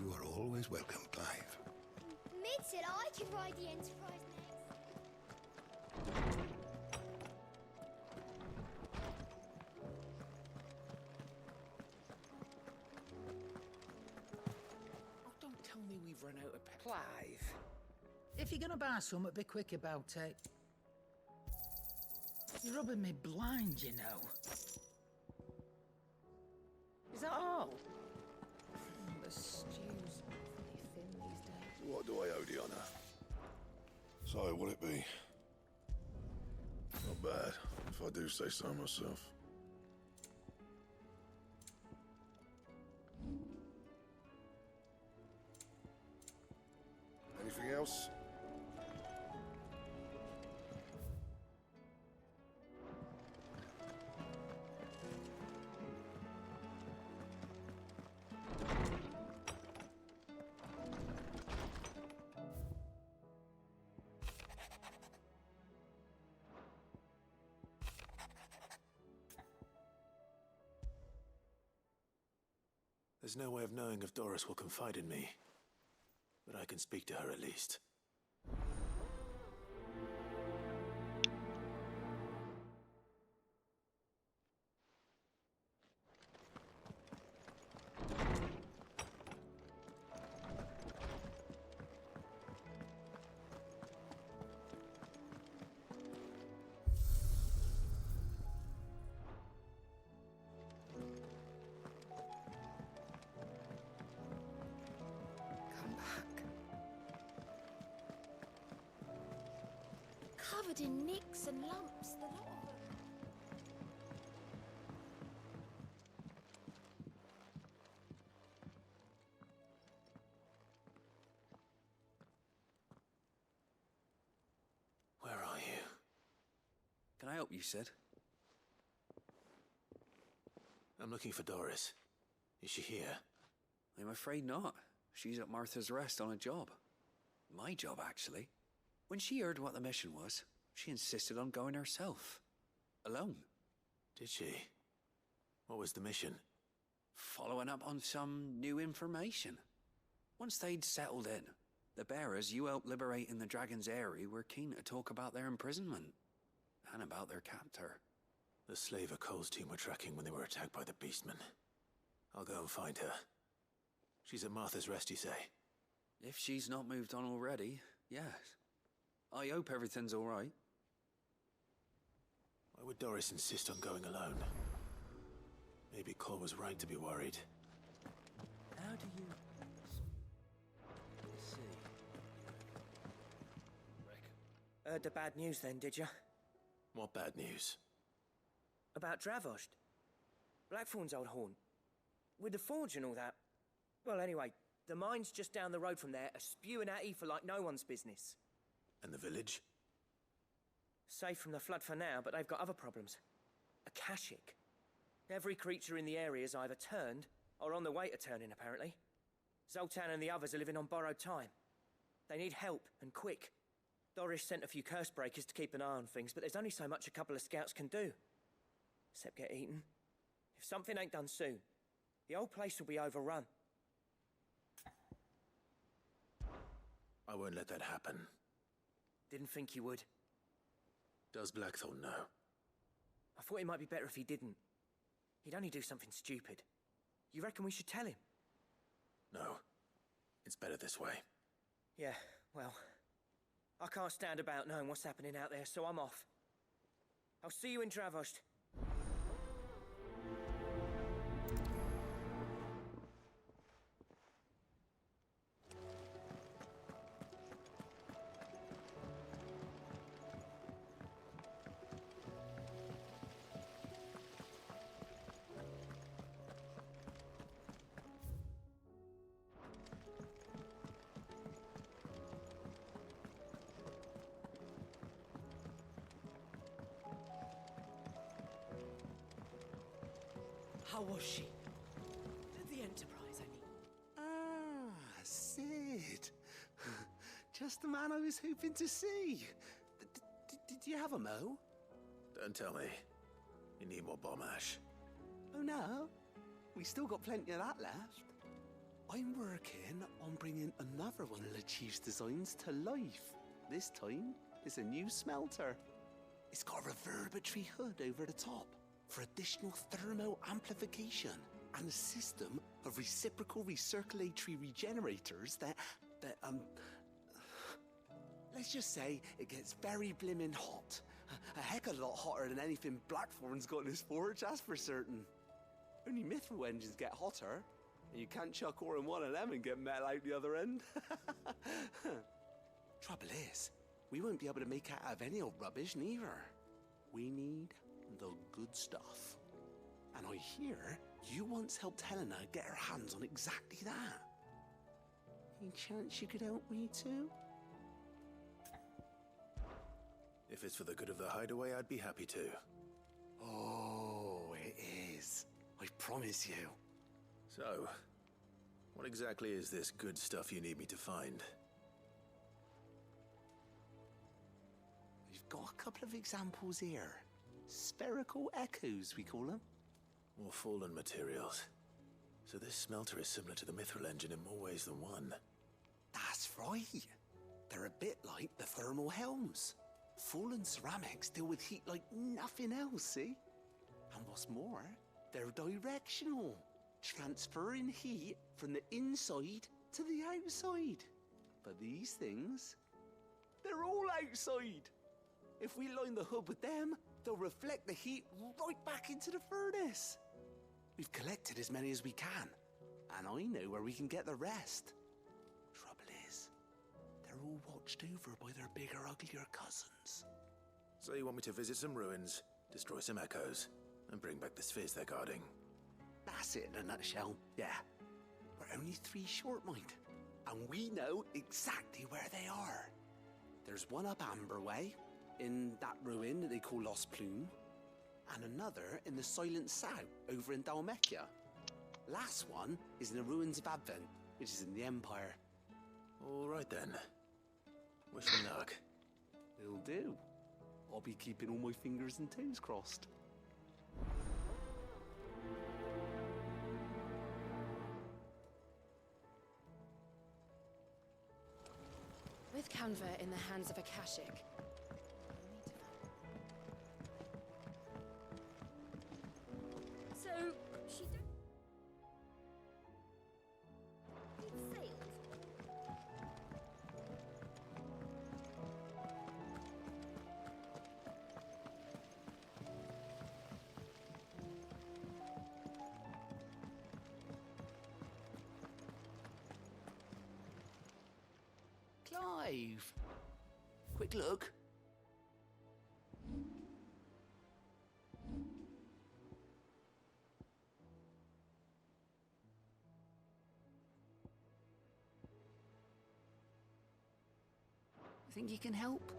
Speaker 12: You are always welcome, Clive.
Speaker 13: Mid said I could ride the Enterprise next.
Speaker 5: Oh, don't tell me we've run out of Clive.
Speaker 14: If you're gonna buy something, be quick about it. You're rubbing me blind, you know. Is that all? The stew's awfully thin these days.
Speaker 9: What do I owe the honor? So, will it be? Not bad, if I do say so myself. Anything else?
Speaker 3: There's no way of knowing if Doris will confide in me, but I can speak to her at least.
Speaker 2: Covered in nicks and lumps, the lot of them.
Speaker 3: Where are you?
Speaker 15: Can I help you, Sid?
Speaker 3: I'm looking for Doris. Is she here?
Speaker 15: I'm afraid not. She's at Martha's Rest on a job. My job, actually. When she heard what the mission was, she insisted on going herself. Alone.
Speaker 3: Did she? What was the mission?
Speaker 15: Following up on some new information. Once they'd settled in, the bearers you helped liberate in the Dragon's Eyrie were keen to talk about their imprisonment. And about their captor.
Speaker 3: The slaver Cole's team were tracking when they were attacked by the Beastmen. I'll go and find her. She's at Martha's Rest, you say?
Speaker 15: If she's not moved on already, yes. I hope everything's all right.
Speaker 3: Why would Doris insist on going alone? Maybe Cole was right to be worried.
Speaker 15: How do you... see?
Speaker 16: Heard the bad news then, did you?
Speaker 3: What bad news?
Speaker 16: About Dravost. Blackthorn's old haunt. With the forge and all that. Well, anyway, the mine's just down the road from there are spewing out ether like no one's business.
Speaker 3: And the village?
Speaker 16: Safe from the flood for now, but they've got other problems. Akashic. Every creature in the area is either turned or on the way to turning, apparently. Zoltan and the others are living on borrowed time. They need help, and quick. Doris sent a few curse breakers to keep an eye on things, but there's only so much a couple of scouts can do. Except get eaten. If something ain't done soon, the whole place will be overrun.
Speaker 3: I won't let that happen.
Speaker 16: Didn't think you would.
Speaker 3: Does Blackthorn know?
Speaker 16: I thought it might be better if he didn't. He'd only do something stupid. You reckon we should tell him?
Speaker 3: No. It's better this way.
Speaker 16: Yeah, well... I can't stand about knowing what's happening out there, so I'm off. I'll see you in Dravost.
Speaker 17: How was she? The Enterprise, I mean.
Speaker 18: Ah, Sid. Just the man I was hoping to see. Did you have a mo?
Speaker 3: Don't tell me. You need more bomb ash.
Speaker 18: Oh no, we still got plenty of that left. I'm working on bringing another one of the Chief's designs to life. This time, it's a new smelter. It's got a reverberatory hood over the top for additional thermal amplification and a system of reciprocal recirculatory regenerators that Let's just say it gets very blimmin' hot. A heck of a lot hotter than anything Blackthorn's got in his forge, that's for certain. Only mithril engines get hotter, and you can't chuck ore in one of them and get metal out the other end. Trouble is, we won't be able to make it out of any old rubbish neither. We need the good stuff. And I hear you once helped Helena get her hands on exactly that. Any chance you could help me too?
Speaker 3: If it's for the good of the hideaway, I'd be happy to.
Speaker 18: Oh, it is. I promise you.
Speaker 3: So, what exactly is this good stuff you need me to find?
Speaker 18: We've got a couple of examples here. Spherical echoes, we call them.
Speaker 3: More fallen materials. So this smelter is similar to the mithril engine in more ways than one.
Speaker 18: That's right. They're a bit like the thermal helms. Fallen ceramics deal with heat like nothing else, see? And what's more, they're directional, transferring heat from the inside to the outside. But these things, they're all outside. If we line the hub with them, they'll reflect the heat right back into the furnace. We've collected as many as we can, and I know where we can get the rest. Trouble is, they're all watched over by their bigger, uglier cousins.
Speaker 3: So you want me to visit some ruins, destroy some echoes, and bring back the spheres they're guarding?
Speaker 18: That's it in a nutshell, yeah. We're only 3 short, mind, and we know exactly where they are. There's one up Amber Way, in that ruin that they call Lost Plume, and another in the Silent South, over in Dalmekia. Last one is in the ruins of Advent, which is in the Empire.
Speaker 3: All right then. Wish me luck.
Speaker 18: It'll do. I'll be keeping all my fingers and toes crossed.
Speaker 11: With Canva in the hands of Akashic,
Speaker 2: So, she don't... It sailed.
Speaker 18: Clive! Quick look. Think you can help?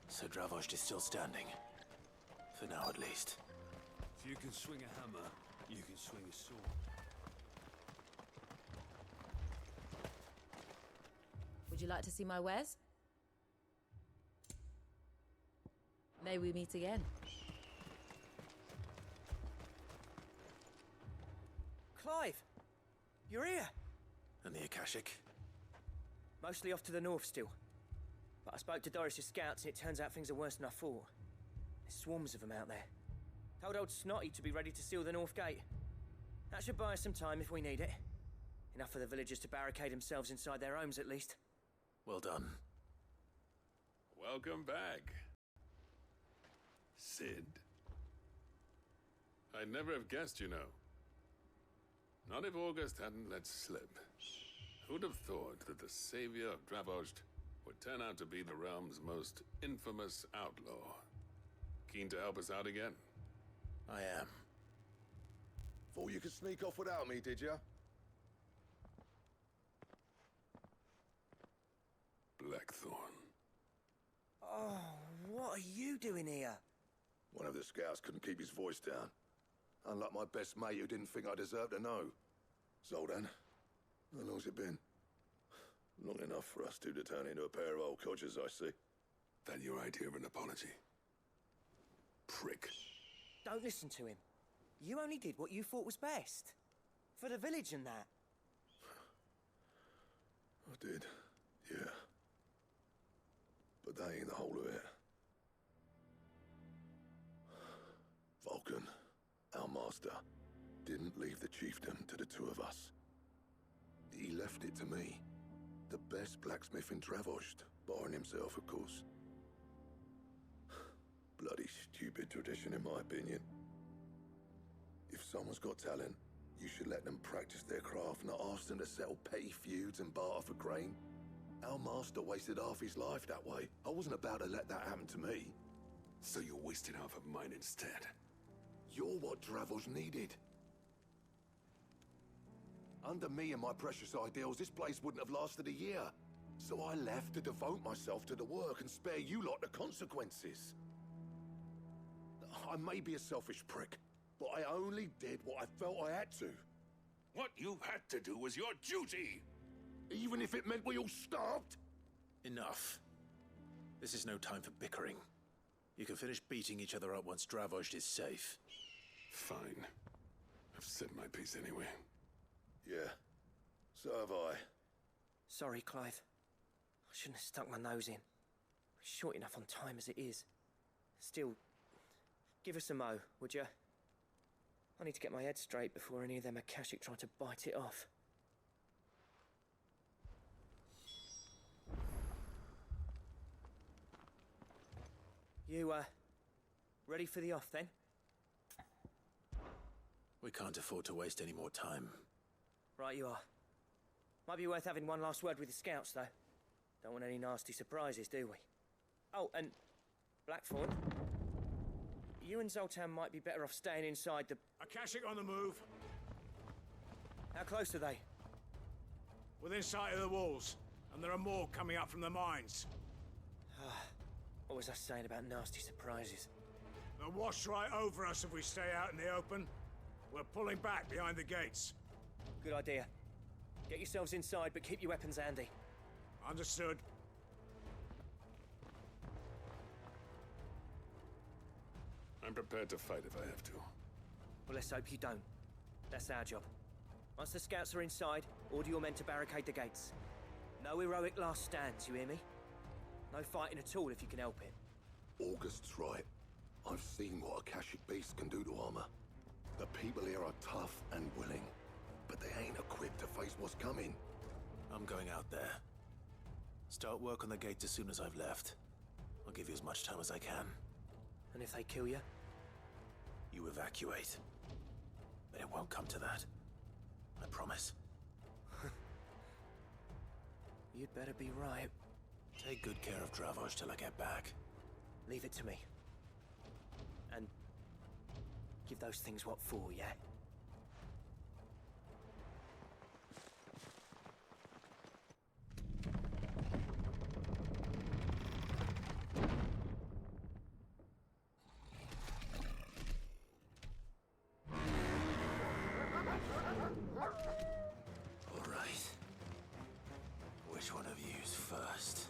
Speaker 3: So Dravost is still standing. For now, at least.
Speaker 9: If you can swing a hammer, you can swing a sword.
Speaker 17: Would you like to see my wares? May we meet again?
Speaker 16: Clive! You're here!
Speaker 3: And the Akashic?
Speaker 16: Mostly off to the north still. But I spoke to Doris's scouts and it turns out things are worse than I thought. There's swarms of them out there. Told old Snotty to be ready to seal the north gate. That should buy us some time if we need it. Enough for the villagers to barricade themselves inside their homes at least.
Speaker 3: Well done.
Speaker 9: Welcome back, Sid. I'd never have guessed, you know. Not if August hadn't let slip. Who'd have thought that the savior of Dravost would turn out to be the realm's most infamous outlaw? Keen to help us out again?
Speaker 3: I am.
Speaker 19: Thought you could sneak off without me, did ya?
Speaker 9: Blackthorn.
Speaker 16: Oh, what are you doing here?
Speaker 19: One of the scouts couldn't keep his voice down. Unlike my best mate who didn't think I deserved to know. So then, how long's it been? Not enough for us two to turn into a pair of old codgers, I see.
Speaker 12: That your idea of an apology? Prick.
Speaker 16: Don't listen to him. You only did what you thought was best. For the village and that.
Speaker 19: I did, yeah. But that ain't the whole of it. Vulcan, our master, didn't leave the chiefdom to the two of us. He left it to me. The best blacksmith in Travost, barring himself, of course. Bloody stupid tradition, in my opinion. If someone's got talent, you should let them practice their craft, not ask them to settle petty feuds and barter for grain. Our master wasted half his life that way. I wasn't about to let that happen to me.
Speaker 12: So you wasted half of mine instead.
Speaker 19: You're what Dravos needed. Under me and my precious ideals, this place wouldn't have lasted a year. So I left to devote myself to the work and spare you lot the consequences. I may be a selfish prick, but I only did what I felt I had to.
Speaker 9: What you had to do was your duty!
Speaker 19: Even if it meant we all starved?
Speaker 20: Enough. This is no time for bickering. You can finish beating each other up once Dravoj is safe.
Speaker 12: Fine. I've said my piece anyway.
Speaker 19: Yeah, so have I.
Speaker 16: Sorry, Clive. I shouldn't have stuck my nose in. We're short enough on time as it is. Still, give us a mo, would you? I need to get my head straight before any of them Akashic try to bite it off. You, ready for the off, then?
Speaker 20: We can't afford to waste any more time.
Speaker 16: Right you are. Might be worth having one last word with the scouts, though. Don't want any nasty surprises, do we? Oh, and Blackthorn, you and Zoltan might be better off staying inside the...
Speaker 3: Akashic on the move.
Speaker 16: How close are they?
Speaker 3: Within sight of the walls. And there are more coming up from the mines.
Speaker 16: What was I saying about nasty surprises?
Speaker 3: They'll wash right over us if we stay out in the open. We're pulling back behind the gates.
Speaker 16: Good idea. Get yourselves inside, but keep your weapons handy.
Speaker 3: Understood.
Speaker 12: I'm prepared to fight if I have to.
Speaker 16: Well, let's hope you don't. That's our job. Once the scouts are inside, order your men to barricade the gates. No heroic last stands, you hear me? No fighting at all if you can help it.
Speaker 19: August's right. I've seen what Akashic beasts can do to armor. The people here are tough and willing, but they ain't equipped to face what's coming.
Speaker 20: I'm going out there. Start work on the gates as soon as I've left. I'll give you as much time as I can.
Speaker 16: And if they kill you?
Speaker 20: You evacuate. But it won't come to that. I promise.
Speaker 16: You'd better be right.
Speaker 20: Take good care of Dravoj till I get back.
Speaker 16: Leave it to me. And give those things what for, yeah?
Speaker 20: All right. Which one of you's first?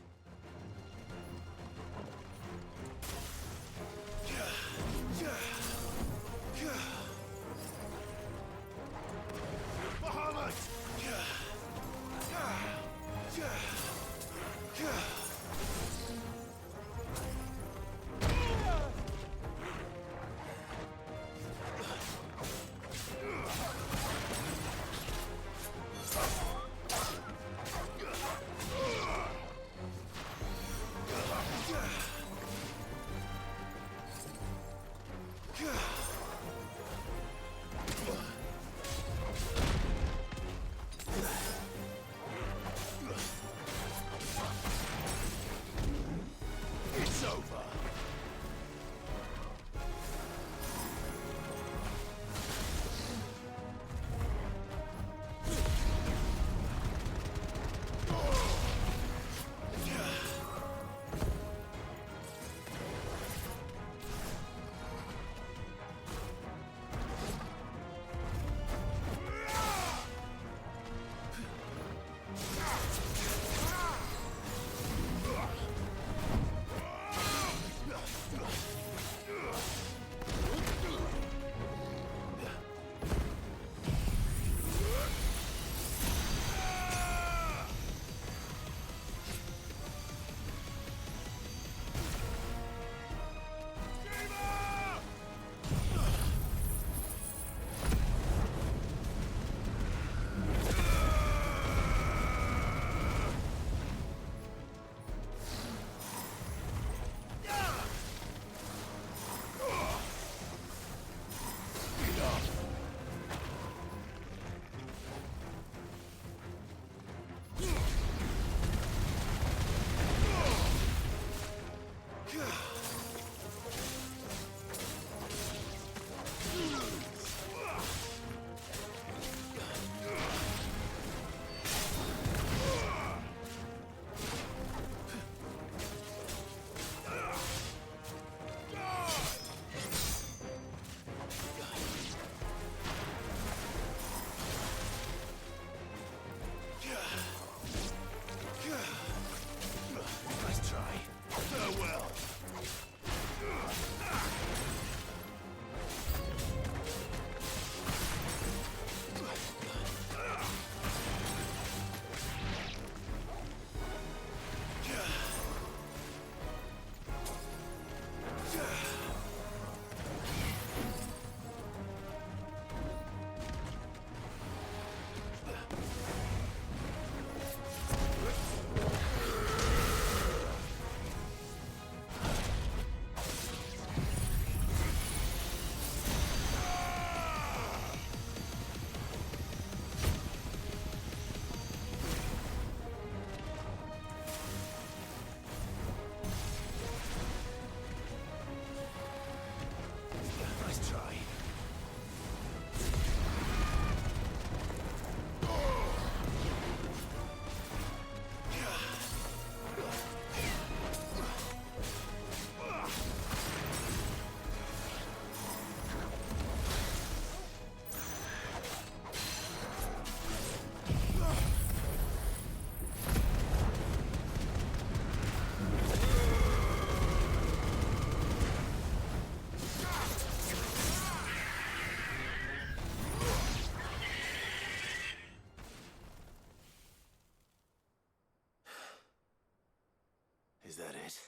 Speaker 20: Is that it?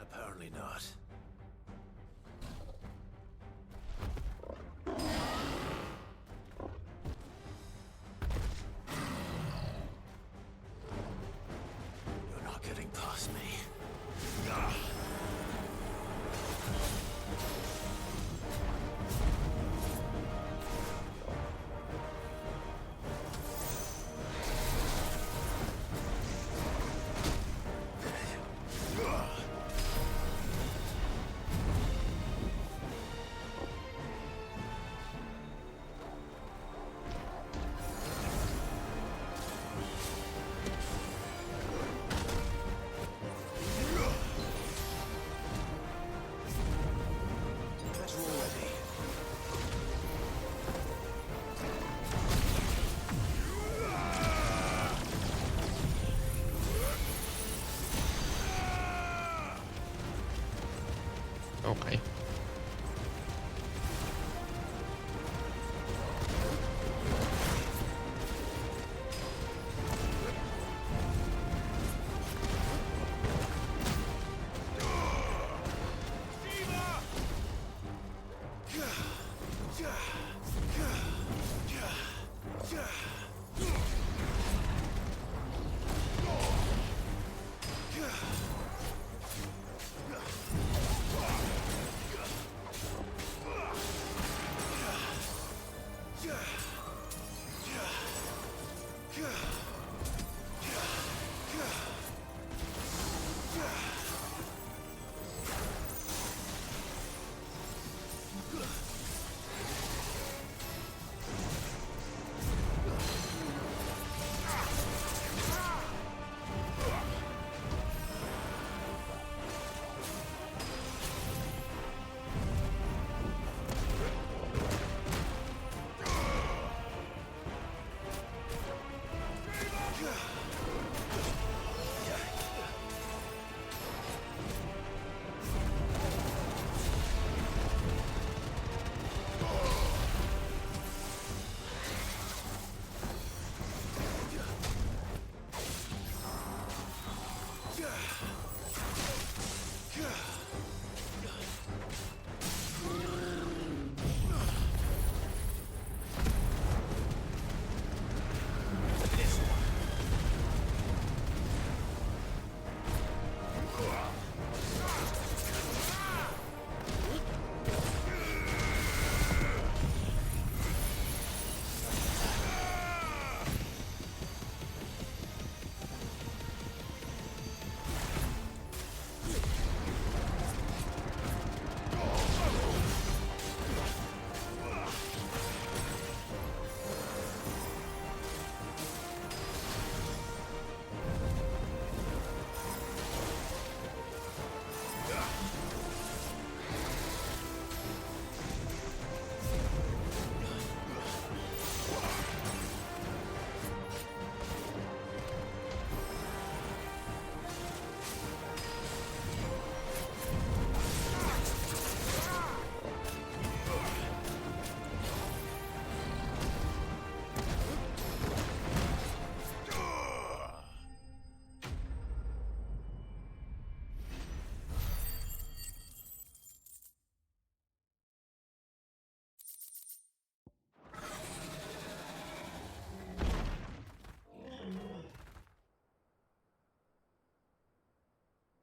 Speaker 20: Apparently not. You're not getting past me. Ah.
Speaker 1: Oh my.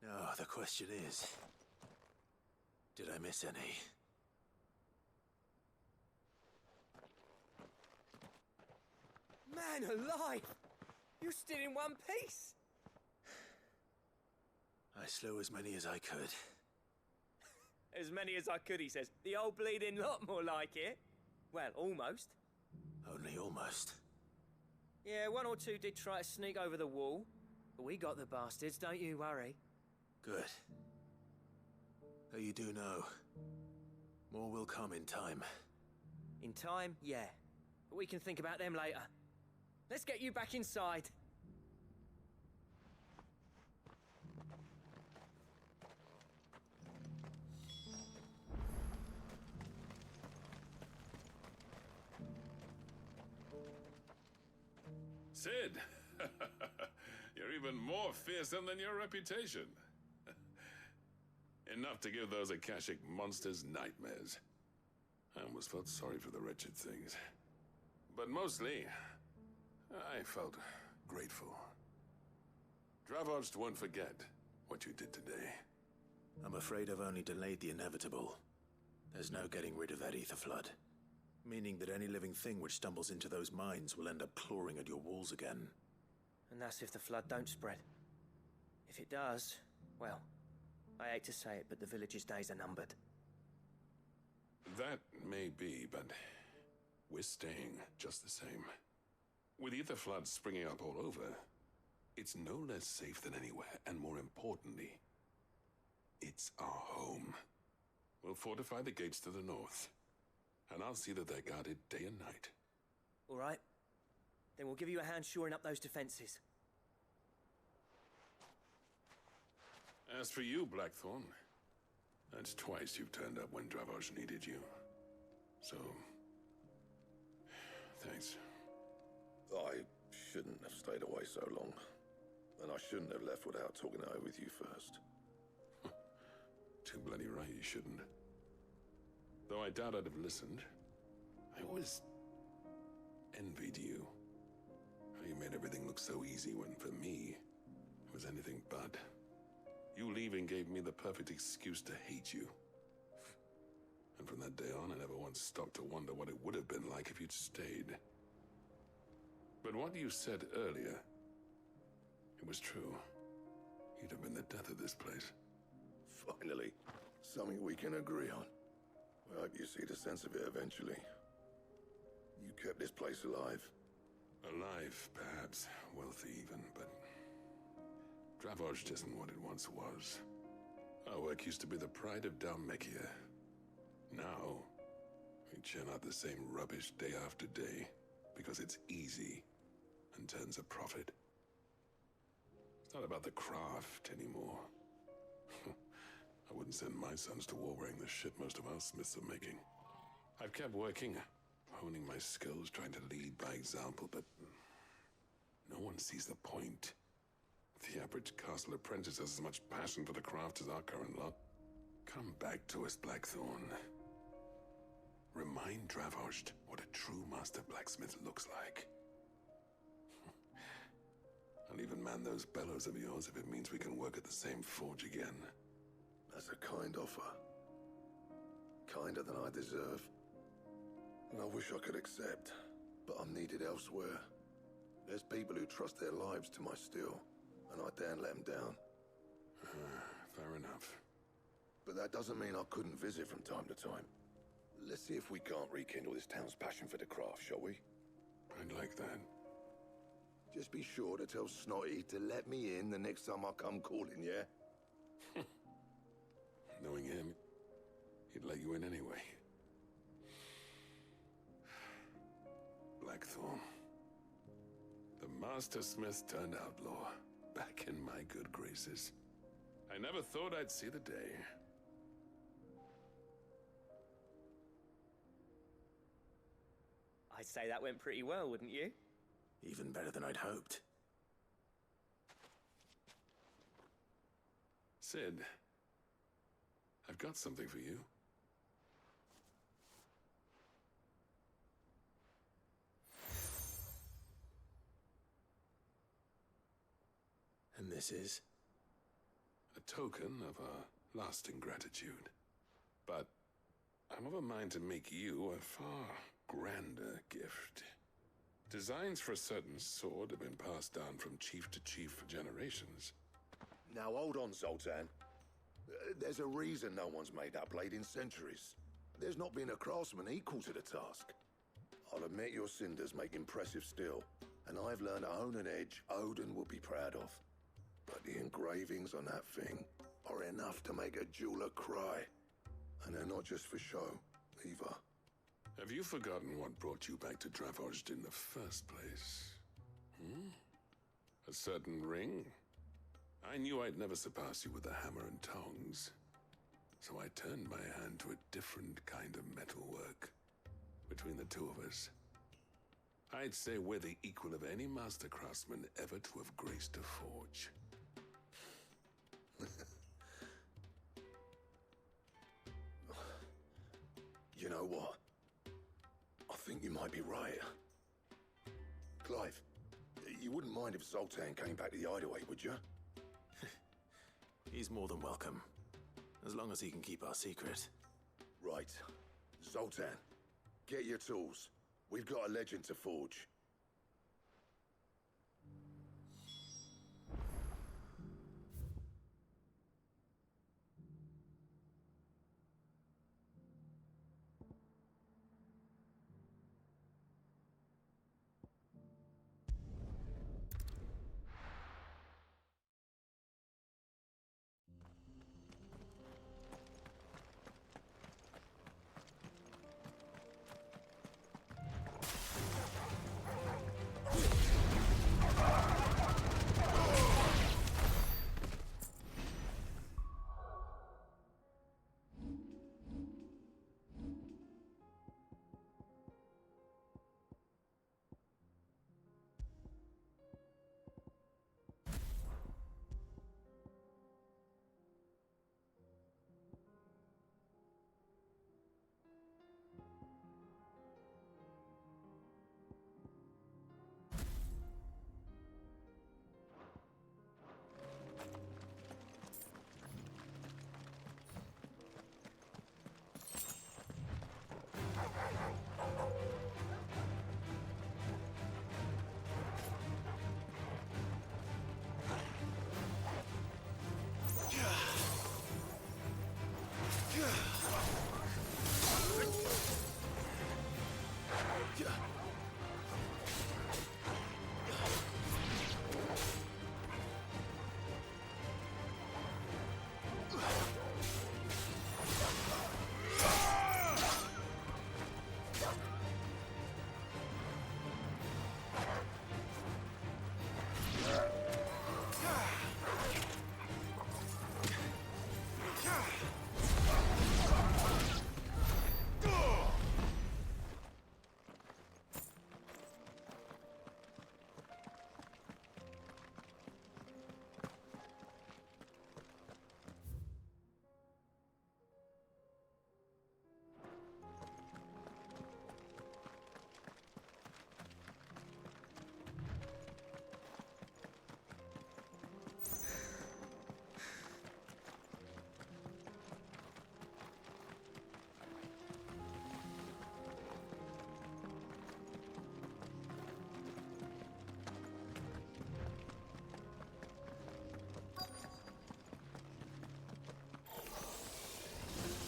Speaker 20: Now, the question is, did I miss any?
Speaker 16: Man alive! You're still in one piece!
Speaker 20: I slew as many as I could.
Speaker 16: As many as I could, he says. The old bleeding lot, more like it. Well, almost.
Speaker 20: Only almost.
Speaker 16: Yeah, one or two did try to sneak over the wall. But we got the bastards, don't you worry.
Speaker 20: Good. Though you do know, more will come in time.
Speaker 16: In time, yeah. But we can think about them later. Let's get you back inside.
Speaker 9: Sid, You're even more fearsome than your reputation. Enough to give those Akashic monsters nightmares. I almost felt sorry for the wretched things. But mostly, I felt grateful. Dravoged won't forget what you did today.
Speaker 20: I'm afraid I've only delayed the inevitable. There's no getting rid of that ether flood. Meaning that any living thing which stumbles into those mines will end up clawing at your walls again.
Speaker 16: And that's if the flood don't spread. If it does, well, I hate to say it, but the village's days are numbered.
Speaker 9: That may be, but we're staying just the same. With ether floods springing up all over, it's no less safe than anywhere, and more importantly, it's our home. We'll fortify the gates to the north, and I'll see that they're guarded day and night.
Speaker 16: All right. Then we'll give you a hand shoring up those defenses.
Speaker 9: As for you, Blackthorn, that's twice you've turned up when Dravos needed you. So, thanks.
Speaker 19: I shouldn't have stayed away so long. And I shouldn't have left without talking it over with you first.
Speaker 9: Too bloody right you shouldn't. Though I doubt I'd have listened. I always envied you. How you made everything look so easy when, for me, it was anything but. You leaving gave me the perfect excuse to hate you. And from that day on, I never once stopped to wonder what it would have been like if you'd stayed. But what you said earlier, it was true. You'd have been the death of this place.
Speaker 19: Finally, something we can agree on. I hope you see the sense of it eventually. You kept this place alive.
Speaker 9: Alive, perhaps. Wealthy even, but Dravos isn't what it once was. Our work used to be the pride of Dalmekia. Now, we churn out the same rubbish day after day because it's easy and turns a profit. It's not about the craft anymore. I wouldn't send my sons to war wearing the shit most of our smiths are making. I've kept working, honing my skills, trying to lead by example, but no one sees the point. The average castle apprentice has as much passion for the craft as our current lot. Come back to us, Blackthorn. Remind Dravos what a true master blacksmith looks like. I'll even man those bellows of yours if it means we can work at the same forge again.
Speaker 19: That's a kind offer. Kinder than I deserve. And I wish I could accept, but I'm needed elsewhere. There's people who trust their lives to my steel, and I daren't let them down.
Speaker 9: Fair enough.
Speaker 19: But that doesn't mean I couldn't visit from time to time. Let's see if we can't rekindle this town's passion for the craft, shall we?
Speaker 9: I'd like that.
Speaker 19: Just be sure to tell Snotty to let me in the next time I come calling, yeah?
Speaker 9: Knowing him, he'd let you in anyway. Blackthorn. The Master Smith turned outlaw, back in my good graces. I never thought I'd see the day.
Speaker 16: I'd say that went pretty well, wouldn't you?
Speaker 20: Even better than I'd hoped.
Speaker 9: Sid, I've got something for you.
Speaker 20: And this is?
Speaker 9: A token of our lasting gratitude. But I'm of a mind to make you a far grander gift. Designs for a certain sword have been passed down from chief to chief for generations.
Speaker 19: Now hold on, Zoltan. There's a reason no one's made that blade in centuries. There's not been a craftsman equal to the task. I'll admit your cinders make impressive steel, and I've learned to own an edge Odin will be proud of. But the engravings on that thing are enough to make a jeweler cry. And they're not just for show, either.
Speaker 9: Have you forgotten what brought you back to Dravoged in the first place? A certain ring? I knew I'd never surpass you with a hammer and tongs. So I turned my hand to a different kind of metalwork. Between the two of us,
Speaker 19: I'd say we're the equal of any master craftsman ever to have graced a forge. You know what? I think you might be right. Clive, you wouldn't mind if Zoltan came back to the hideaway, would you?
Speaker 20: He's more than welcome. As long as he can keep our secret.
Speaker 19: Right. Zoltan, get your tools. We've got a legend to forge.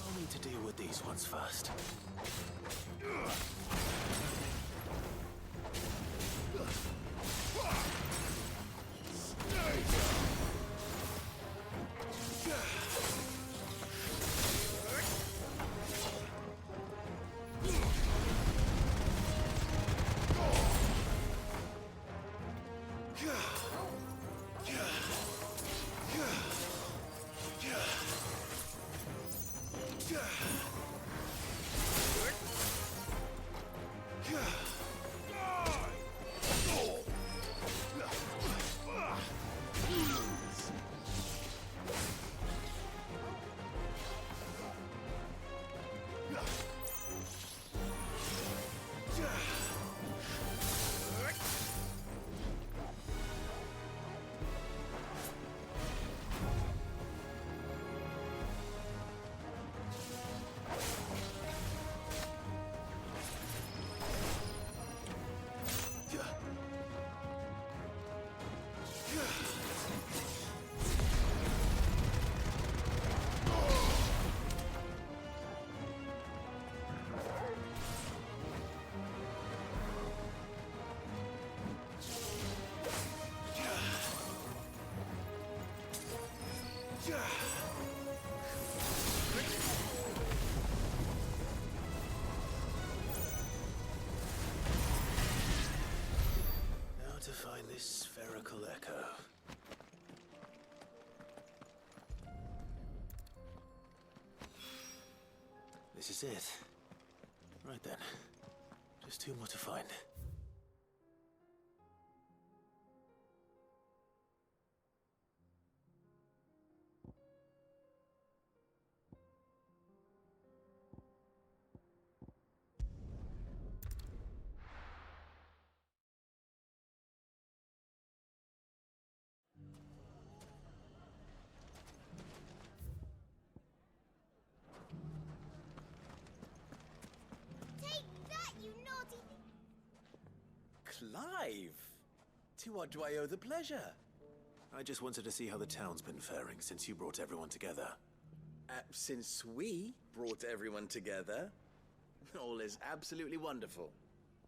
Speaker 20: I'll need to deal with these ones first. Now to find this spherical echo. This is it. Right then. Just two more to find. alive! To what do I owe the pleasure? I just wanted to see how the town's been faring since you brought everyone together. Since we brought everyone together, all is absolutely wonderful.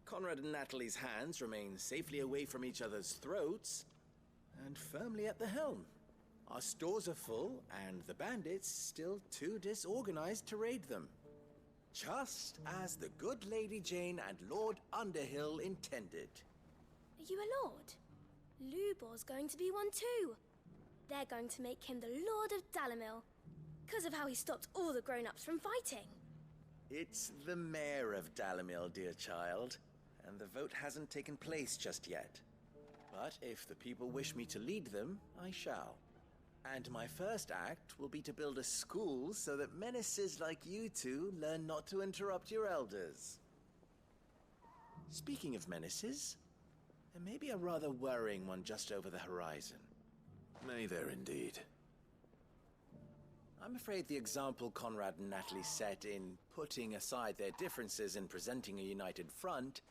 Speaker 20: Conrad and Natalie's hands remain safely away from each other's throats and firmly at the helm. Our stores are full, and the bandits still too disorganized to raid them. Just as the good Lady Jane and Lord Underhill intended.
Speaker 13: Are you a lord? Lubor's going to be one too. They're going to make him the Lord of Dalamil, because of how he stopped all the grown-ups from fighting.
Speaker 20: It's the mayor of Dalamil, dear child, and the vote hasn't taken place just yet. But if the people wish me to lead them, I shall. And my first act will be to build a school so that menaces like you two learn not to interrupt your elders. Speaking of menaces, there may be a rather worrying one just over the horizon. May there indeed. I'm afraid the example Conrad and Natalie set in putting aside their differences and presenting a united front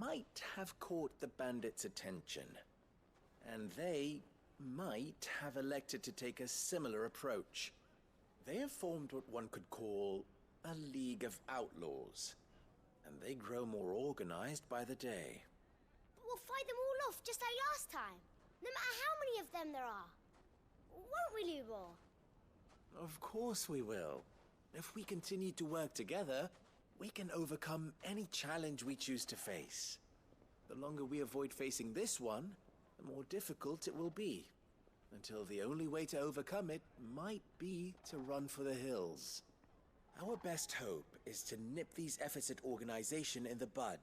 Speaker 20: might have caught the bandits' attention. And they might have elected to take a similar approach. They have formed what one could call a League of Outlaws, and they grow more organized by the day.
Speaker 13: But we'll fight them all off just like last time, no matter how many of them there are. Won't we, Lubor?
Speaker 20: Of course we will. If we continue to work together, we can overcome any challenge we choose to face. The longer we avoid facing this one, the more difficult it will be, until the only way to overcome it might be to run for the hills. Our best hope is to nip these efforts at organization in the bud,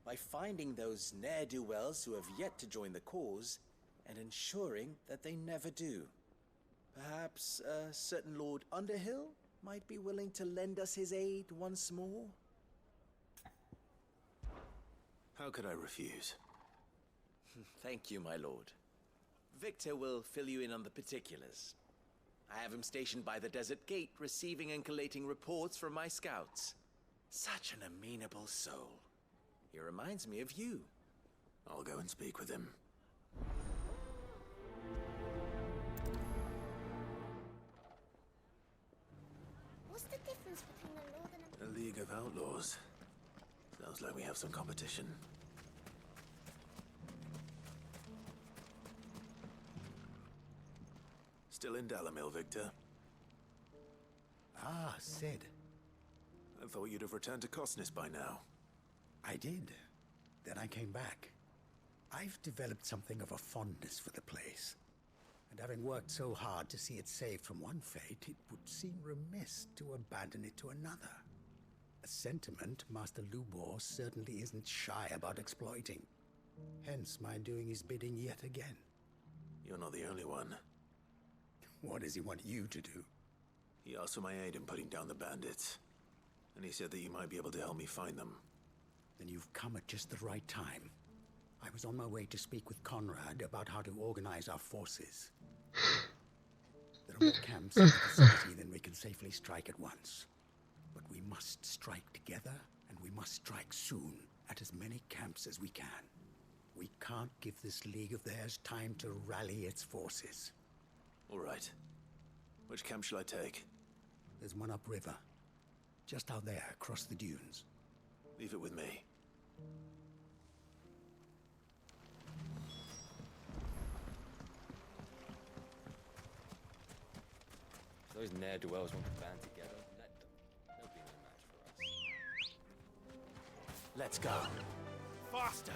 Speaker 20: by finding those ne'er-do-wells who have yet to join the cause, and ensuring that they never do. Perhaps a certain Lord Underhill might be willing to lend us his aid once more? How could I refuse? Thank you, my lord. Victor will fill you in on the particulars. I have him stationed by the desert gate, receiving and collating reports from my scouts. Such an amenable soul. He reminds me of you. I'll go and speak with him.
Speaker 13: What's the difference between a lord and
Speaker 20: A League of Outlaws. Sounds like we have some competition. Still in Dalamil, Victor?
Speaker 21: Ah, Sid.
Speaker 20: I thought you'd have returned to Cosnis by now.
Speaker 21: I did. Then I came back. I've developed something of a fondness for the place. And having worked so hard to see it saved from one fate, it would seem remiss to abandon it to another. A sentiment Master Lubor certainly isn't shy about exploiting. Hence my doing his bidding yet again.
Speaker 20: You're not the only one.
Speaker 21: What does he want you to do?
Speaker 20: He asked for my aid in putting down the bandits. And he said that you might be able to help me find them.
Speaker 21: Then you've come at just the right time. I was on my way to speak with Conrad about how to organize our forces. There are more camps in the vicinity than we can safely strike at once. But we must strike together, and we must strike soon at as many camps as we can. We can't give this league of theirs time to rally its forces.
Speaker 20: All right. Which camp shall I take?
Speaker 21: There's one upriver. Just out there, across the dunes.
Speaker 20: Leave it with me.
Speaker 7: Those ne'er-do-wells want to band together. Let them. They'll be no match for us.
Speaker 20: Let's go.
Speaker 3: Faster!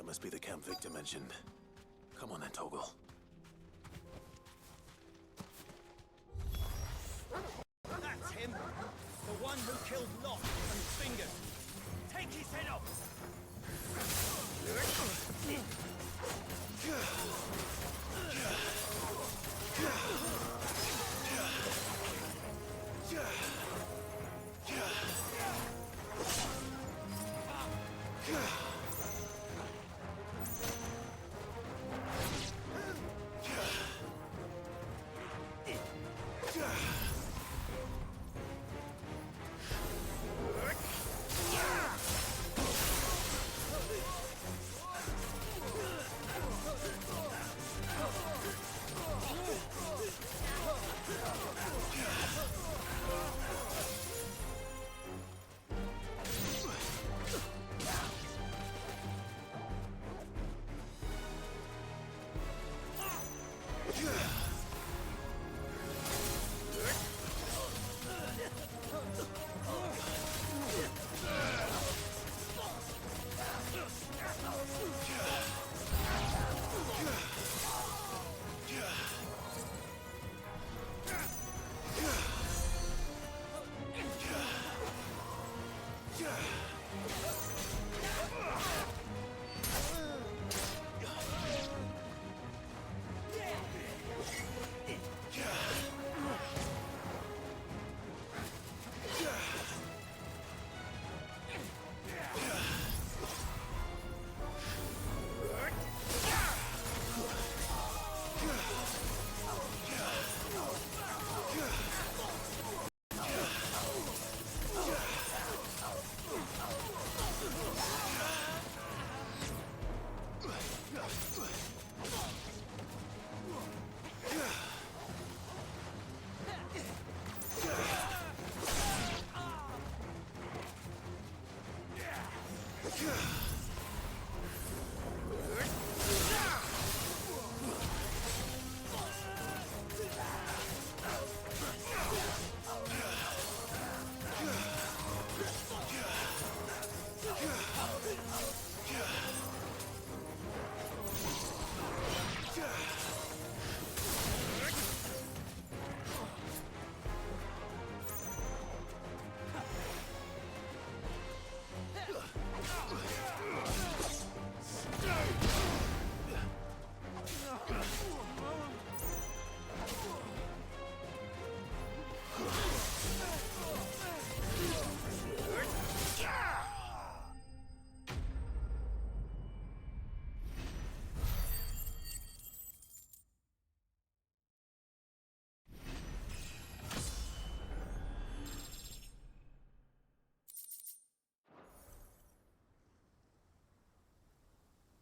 Speaker 3: must be the camp Victor mentioned. Come on then, Toggle.
Speaker 16: That's him! The one who killed Lot and Fingers! Take his head off!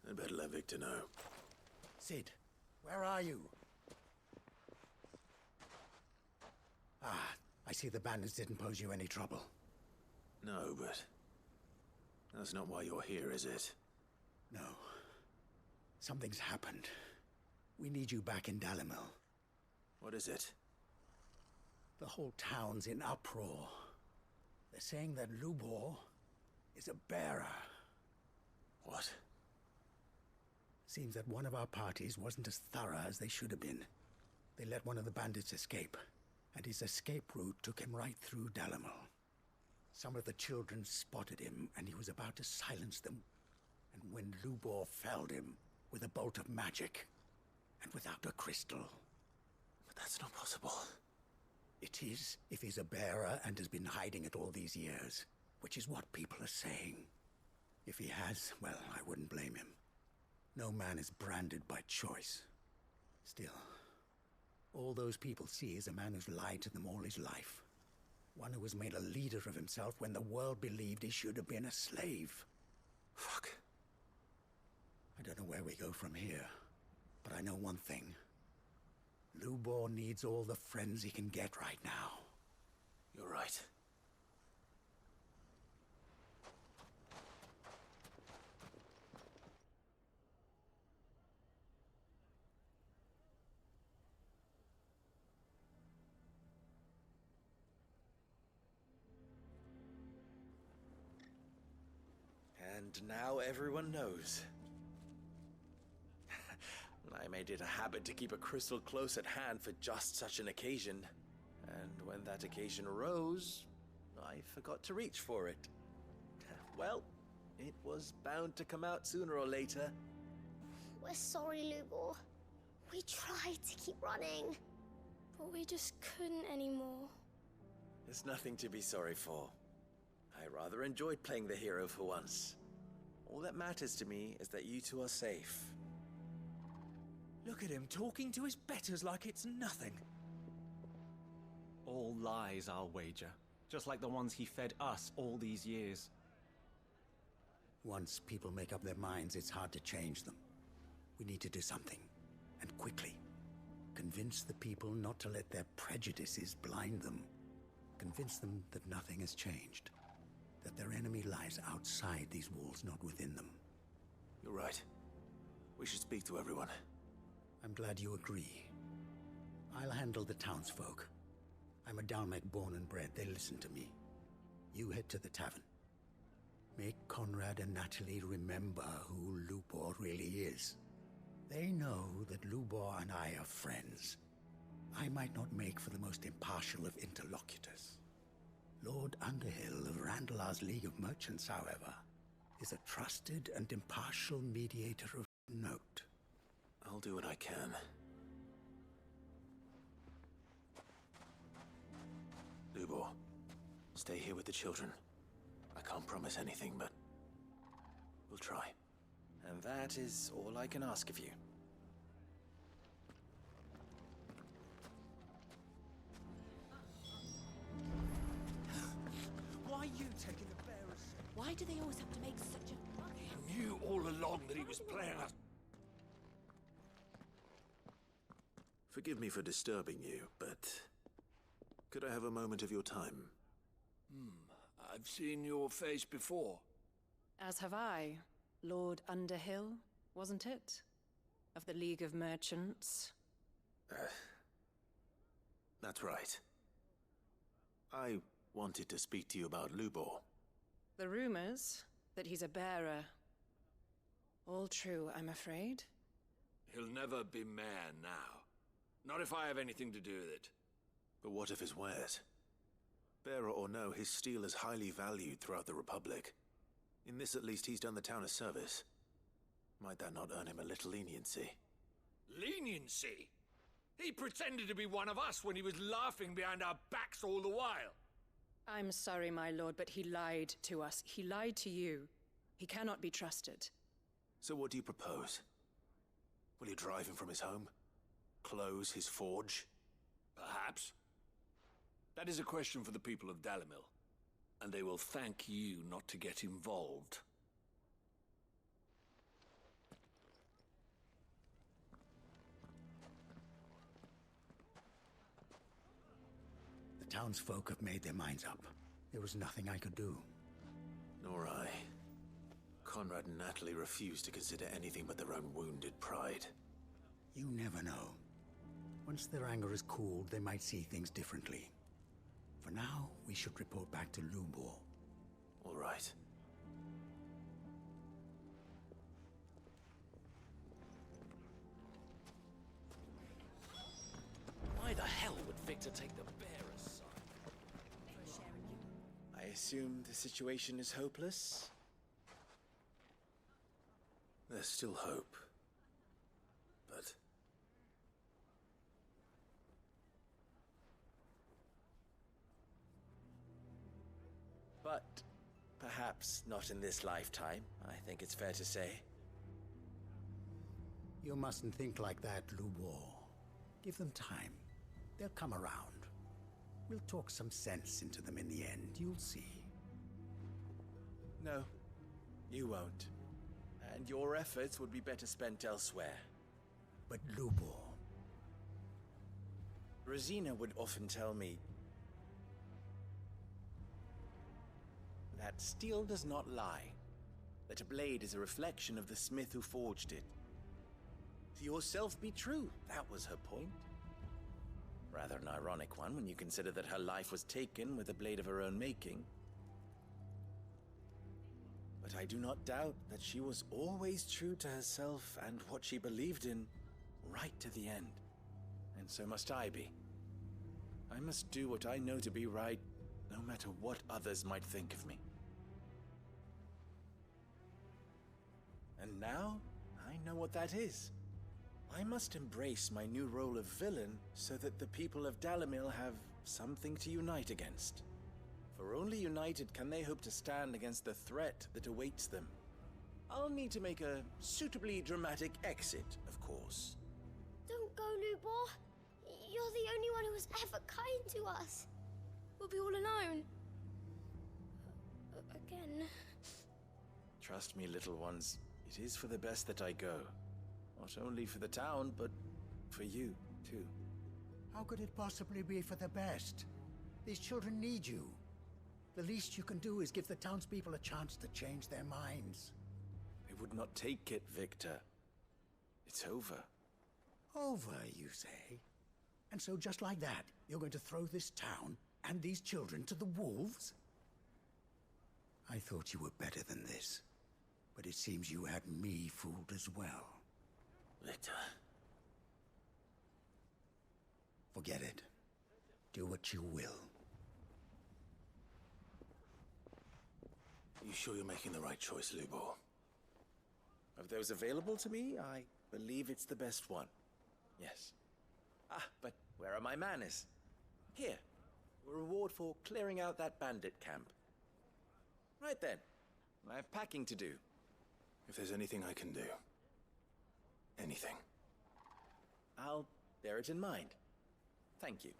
Speaker 3: I'd better let Victor know.
Speaker 21: Sid, where are you? Ah, I see the bandits didn't pose you any trouble.
Speaker 3: No, but that's not why you're here, is it?
Speaker 21: No. Something's happened. We need you back in Dalimil.
Speaker 3: What is it?
Speaker 21: The whole town's in uproar. They're saying that Lubor is a bearer.
Speaker 3: What?
Speaker 21: Seems that one of our parties wasn't as thorough as they should have been. They let one of the bandits escape, and his escape route took him right through Dalimil. Some of the children spotted him, and he was about to silence them. And when Lubor felled him with a bolt of magic, and without a crystal.
Speaker 3: But that's not possible.
Speaker 21: It is, if he's a bearer and has been hiding it all these years, which is what people are saying. If he has, well, I wouldn't blame him. No man is branded by choice. Still, all those people see is a man who's lied to them all his life. One who was made a leader of himself when the world believed he should have been a slave.
Speaker 3: Fuck.
Speaker 21: I don't know where we go from here, but I know one thing. Lubor needs all the friends he can get right now.
Speaker 3: You're right.
Speaker 20: And now everyone knows. I made it a habit to keep a crystal close at hand for just such an occasion. And when that occasion arose, I forgot to reach for it. Well, it was bound to come out sooner or later.
Speaker 13: We're sorry, Lubor. We tried to keep running, but we just couldn't anymore.
Speaker 20: There's nothing to be sorry for. I rather enjoyed playing the hero for once. All that matters to me is that you two are safe.
Speaker 6: Look at him talking to his betters like it's nothing. All lies, I'll wager. Just like the ones he fed us all these years.
Speaker 21: Once people make up their minds, it's hard to change them. We need to do something, and quickly. Convince the people not to let their prejudices blind them. Convince them that nothing has changed. That their enemy lies outside these walls, not within them.
Speaker 20: You're right. We should speak to everyone.
Speaker 21: I'm glad you agree. I'll handle the townsfolk. I'm a Dalmec born and bred. They listen to me. You head to the tavern. Make Conrad and Natalie remember who Lubor really is. They know that Lubor and I are friends. I might not make for the most impartial of interlocutors. Lord Underhill of Randalar's League of Merchants, however, is a trusted and impartial mediator of note.
Speaker 20: I'll do what I can. Lubor, stay here with the children. I can't promise anything, but we'll try. And that is all I can ask of you.
Speaker 17: Why are you taking the bearers? Why do they always have to make such a...
Speaker 5: He knew all along that he was playing us.
Speaker 20: Forgive me for disturbing you, but could I have a moment of your time?
Speaker 5: I've seen your face before.
Speaker 11: As have I. Lord Underhill, wasn't it? Of the League of Merchants.
Speaker 20: That's right. I wanted to speak to you about Lubor.
Speaker 11: The rumors that he's a bearer. All true, I'm afraid.
Speaker 5: He'll never be mayor now. Not if I have anything to do with it.
Speaker 20: But what of his wares? Bearer or no, his steel is highly valued throughout the Republic. In this, at least, he's done the town a service. Might that not earn him a little leniency?
Speaker 5: Leniency? He pretended to be one of us when he was laughing behind our backs all the while.
Speaker 11: I'm sorry, my lord, but he lied to us. He lied to you. He cannot be trusted.
Speaker 20: So what do you propose? Will you drive him from his home? Close his forge?
Speaker 5: Perhaps. That is a question for the people of Dalimil. And they will thank you not to get involved.
Speaker 21: The townsfolk have made their minds up. There was nothing I could do.
Speaker 20: Nor I. Conrad and Natalie refused to consider anything but their own wounded pride.
Speaker 21: You never know. Once their anger is cooled, they might see things differently. For now, we should report back to Lubor.
Speaker 20: All right.
Speaker 15: Why the hell would Victor take the bearer's side?
Speaker 20: I assume the situation is hopeless? There's still hope. But... perhaps not in this lifetime, I think it's fair to say.
Speaker 21: You mustn't think like that, Lubor. Give them time. They'll come around. We'll talk some sense into them in the end, you'll see.
Speaker 20: No, you won't. And your efforts would be better spent elsewhere.
Speaker 21: But Lubor...
Speaker 20: Rosina would often tell me that steel does not lie, that a blade is a reflection of the smith who forged it. To yourself be true, that was her point. Rather an ironic one when you consider that her life was taken with a blade of her own making. But I do not doubt that she was always true to herself and what she believed in. right to the end. And so must I be. I must do what I know to be right, no matter what others might think of me. And now, I know what that is. I must embrace my new role of villain so that the people of Dalimil have something to unite against. For only united can they hope to stand against the threat that awaits them. I'll need to make a suitably dramatic exit, of course.
Speaker 13: Don't go, Lubor. You're the only one who was ever kind to us. We'll be all alone. Again.
Speaker 20: Trust me, little ones. It is for the best that I go. Not only for the town, but for you, too.
Speaker 21: How could it possibly be for the best? These children need you. The least you can do is give the townspeople a chance to change their minds.
Speaker 20: They would not take it, Victor. It's over.
Speaker 21: Over, you say? And so just like that, you're going to throw this town and these children to the wolves? I thought you were better than this. But it seems you had me fooled as well.
Speaker 20: Victor.
Speaker 21: Forget it. Do what you will.
Speaker 20: You sure you're making the right choice, Lubor? Of those available to me, I believe it's the best one. Yes. But where are my manners? Here. A reward for clearing out that bandit camp. Right then. I have packing to do.
Speaker 3: If there's anything I can do. Anything.
Speaker 20: I'll bear it in mind. Thank you.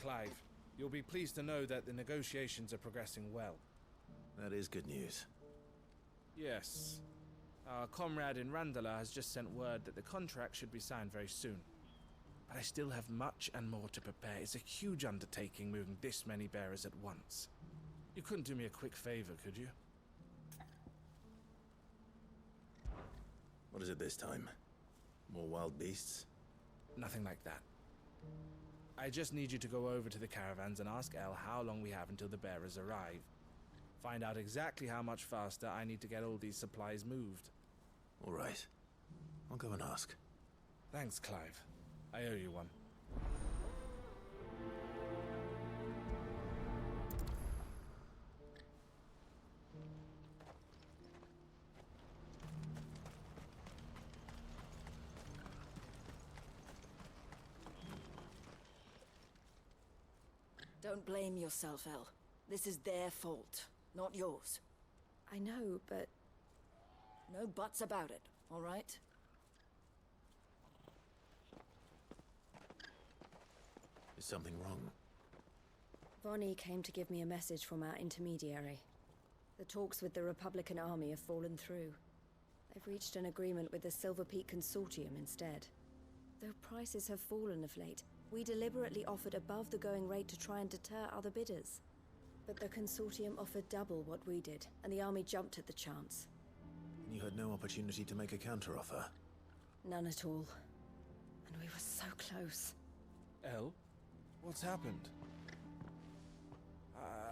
Speaker 5: Clive, you'll be pleased to know that the negotiations are progressing well.
Speaker 20: That is good news.
Speaker 5: Yes. Our comrade in Randala has just sent word that the contract should be signed very soon. But I still have much and more to prepare. It's a huge undertaking moving this many bearers at once. You couldn't do me a quick favor, could you?
Speaker 3: What is it this time? More wild beasts?
Speaker 5: Nothing like that. I just need you to go over to the caravans and ask El how long we have until the bearers arrive. Find out exactly how much faster I need to get all these supplies moved.
Speaker 3: All right. I'll go and ask.
Speaker 5: Thanks, Clive. I owe you one.
Speaker 17: Don't blame yourself, El. This is their fault, not yours.
Speaker 11: I know, but...
Speaker 17: No buts about it, all right?
Speaker 3: Is something wrong?
Speaker 11: Vonnie came to give me a message from our intermediary. The talks with the Republican army have fallen through. They've reached an agreement with the Silver Peak Consortium instead. Though prices have fallen of late, we deliberately offered above the going rate to try and deter other bidders. But the Consortium offered double what we did, and the army jumped at the chance.
Speaker 3: You had no opportunity to make a counteroffer?
Speaker 11: None at all. And we were so close.
Speaker 5: El? What's happened?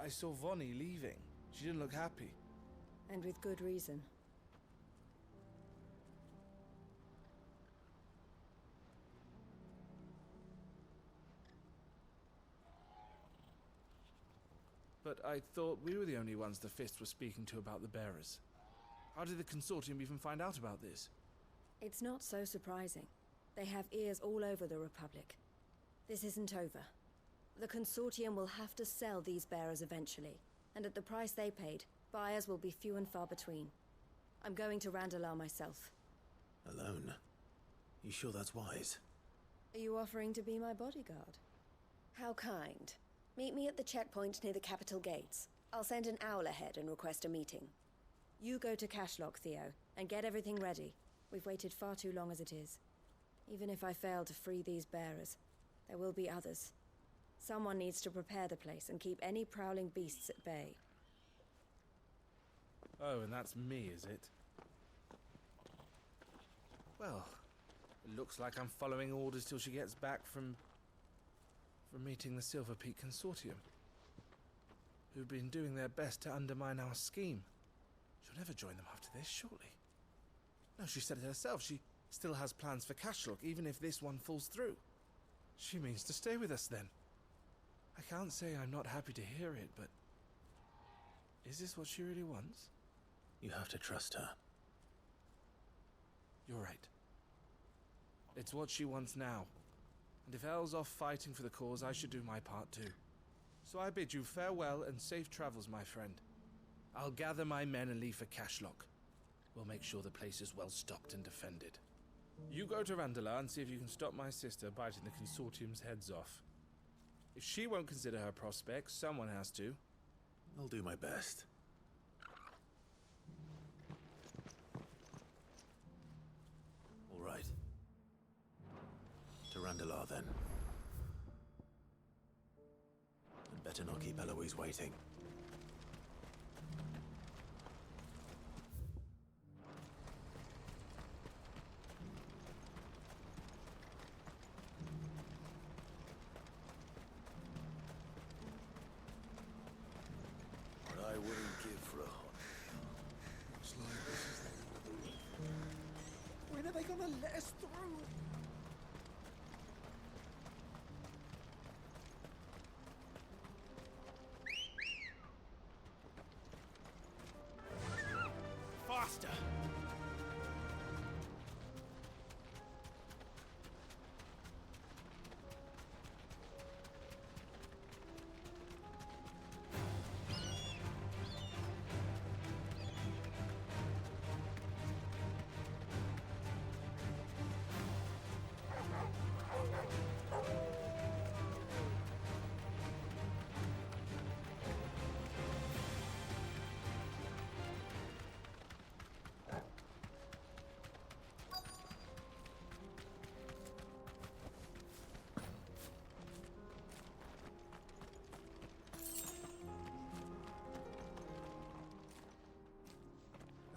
Speaker 5: I saw Vonnie leaving. She didn't look happy.
Speaker 11: And with good reason.
Speaker 5: But I thought we were the only ones the Fist was speaking to about the bearers. How did the Consortium even find out about this?
Speaker 11: It's not so surprising. They have ears all over the Republic. This isn't over. The Consortium will have to sell these bearers eventually, and at the price they paid, buyers will be few and far between. I'm going to Randalar myself.
Speaker 3: Alone? You sure that's wise?
Speaker 11: Are you offering to be my bodyguard? How kind. Meet me at the checkpoint near the capital gates. I'll send an owl ahead and request a meeting. You go to Cashlock, Theo, and get everything ready. We've waited far too long as it is. Even if I fail to free these bearers, there will be others. Someone needs to prepare the place and keep any prowling beasts at bay.
Speaker 6: Oh, and that's me, is it? Well, it looks like I'm following orders till she gets back from meeting the Silver Peak Consortium, who've been doing their best to undermine our scheme. She'll never join them after this, surely. No, she said it herself. She still has plans for Cashlock, even if this one falls through. She means to stay with us, then. I can't say I'm not happy to hear it, but... is this what she really wants?
Speaker 3: You have to trust her.
Speaker 6: You're right. It's what she wants now. And if Elle's off fighting for the cause, I should do my part too. So I bid you farewell and safe travels, my friend. I'll gather my men and leave for Cashlock. We'll make sure the place is well stocked and defended. You go to Randalar and see if you can stop my sister biting the Consortium's heads off. If she won't consider her prospects, someone has to.
Speaker 3: I'll do my best. All right. To Randalar, then. And better not keep Eloise waiting. What I wouldn't give for a hot meal. Looks like this is the end of the road.
Speaker 20: When are they gonna let us through?
Speaker 3: Faster!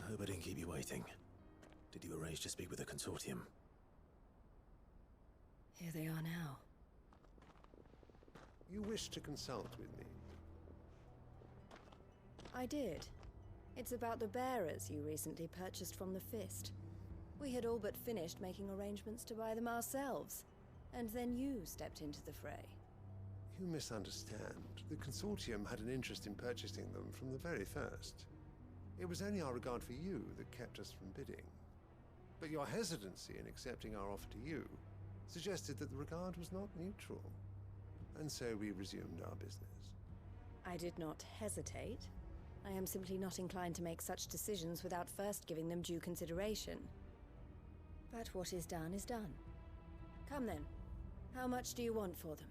Speaker 3: I hope I didn't keep you waiting. Did you arrange to speak with the Consortium?
Speaker 11: Here they are now.
Speaker 4: You wish to consult with me?
Speaker 11: I did. It's about the bearers you recently purchased from the Fist. We had all but finished making arrangements to buy them ourselves, and then you stepped into the fray.
Speaker 4: You misunderstand. The Consortium had an interest in purchasing them from the very first. It was only our regard for you that kept us from bidding. But your hesitancy in accepting our offer to you suggested that the regard was not neutral. And so we resumed our business.
Speaker 11: I did not hesitate. I am simply not inclined to make such decisions without first giving them due consideration. But what is done is done. Come then. How much do you want for them?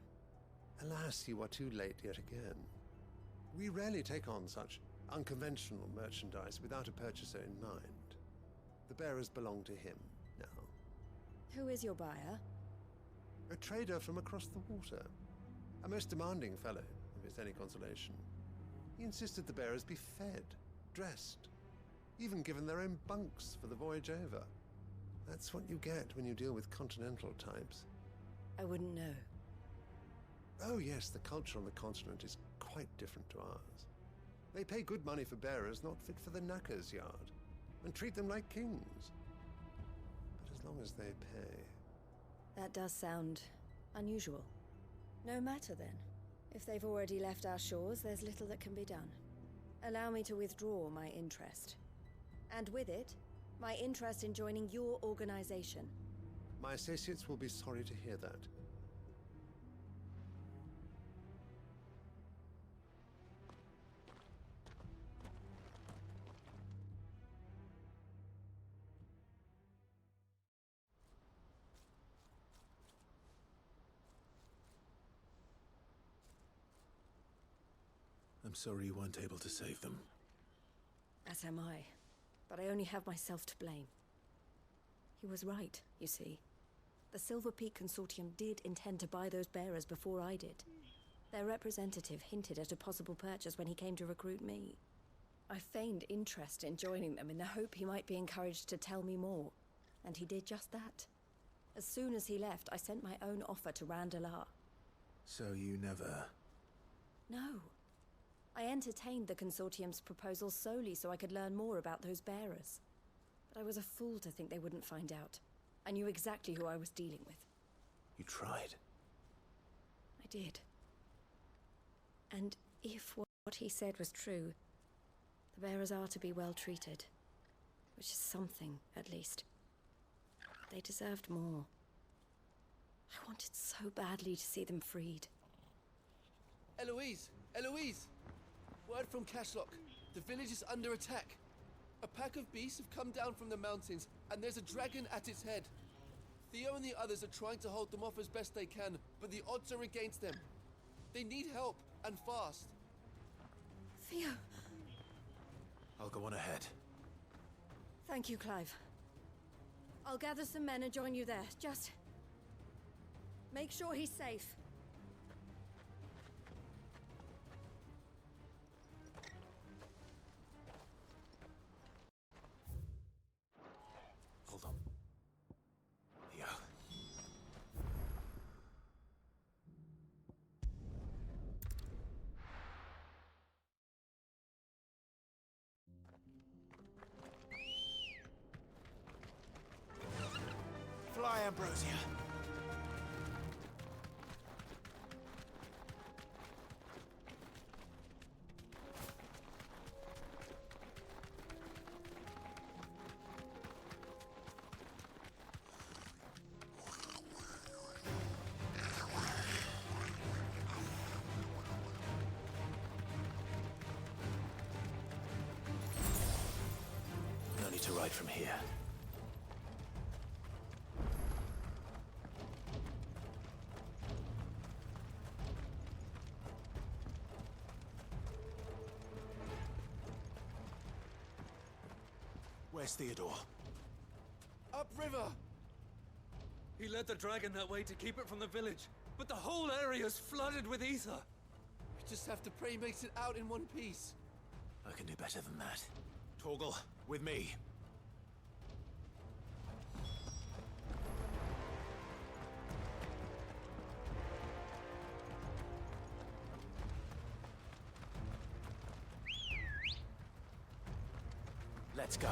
Speaker 4: Alas, you are too late yet again. We rarely take on such unconventional merchandise without a purchaser in mind. The bearers belong to him now.
Speaker 11: Who is your buyer?
Speaker 4: A trader from across the water. A most demanding fellow, if it's any consolation. He insisted the bearers be fed, dressed, even given their own bunks for the voyage over. That's what you get when you deal with continental types.
Speaker 11: I wouldn't know.
Speaker 4: Oh yes, the culture on the continent is quite different to ours. They pay good money for bearers not fit for the knacker's yard, and treat them like kings. But as long as they pay...
Speaker 11: That does sound unusual. No matter then. If they've already left our shores, there's little that can be done. Allow me to withdraw my interest. And with it, my interest in joining your organization.
Speaker 4: My associates will be sorry to hear that.
Speaker 3: I'm sorry you weren't able to save them.
Speaker 11: As am I. But I only have myself to blame. He was right, you see. The Silver Peak Consortium did intend to buy those bearers before I did. Their representative hinted at a possible purchase when he came to recruit me. I feigned interest in joining them in the hope he might be encouraged to tell me more, and he did just that. As soon as he left, I sent my own offer to Randalar.
Speaker 3: So you never...
Speaker 11: No. I entertained the Consortium's proposal solely so I could learn more about those bearers. But I was a fool to think they wouldn't find out. I knew exactly who I was dealing with.
Speaker 3: You tried.
Speaker 11: I did. And if what he said was true, the bearers are to be well treated. Which is something, at least. They deserved more. I wanted so badly to see them freed.
Speaker 6: Eloise! Eloise! Word from Cashlock. The village is under attack. A pack of beasts have come down from the mountains, and there's a dragon at its head. Theo and the others are trying to hold them off as best they can, but the odds are against them. They need help, and fast.
Speaker 11: Theo!
Speaker 3: I'll go on ahead.
Speaker 11: Thank you, Clive. I'll gather some men and join you there. Just... make sure he's safe.
Speaker 3: Hold on. Theo. Fly, Ambrosia. No need to ride from here. Where's Theodore?
Speaker 6: Upriver! He led the dragon that way to keep it from the village, but the whole area's flooded with ether. We just have to pray he makes it out in one piece.
Speaker 3: I can do better than that. Torgal, with me. Let's go.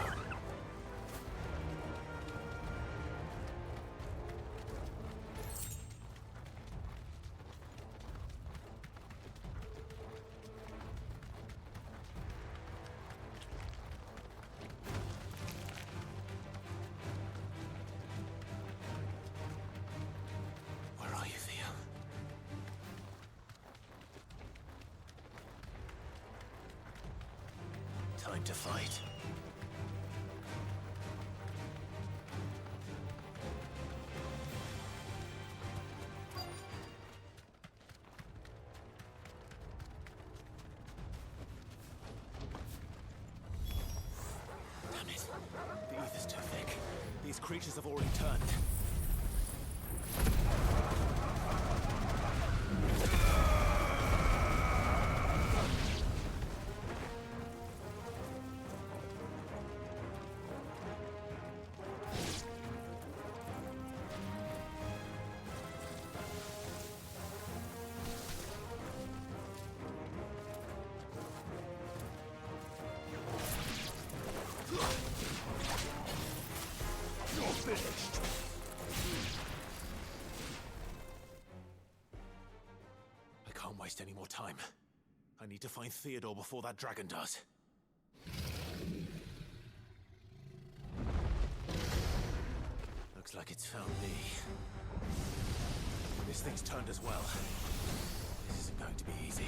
Speaker 3: Where are you, Theo? Time to fight. Damn it. The ether's too thick. These creatures have already turned. You're finished. I can't waste any more time. I need to find Theodore before that dragon does. Looks like it's found me. This thing's turned as well. This isn't going to be easy.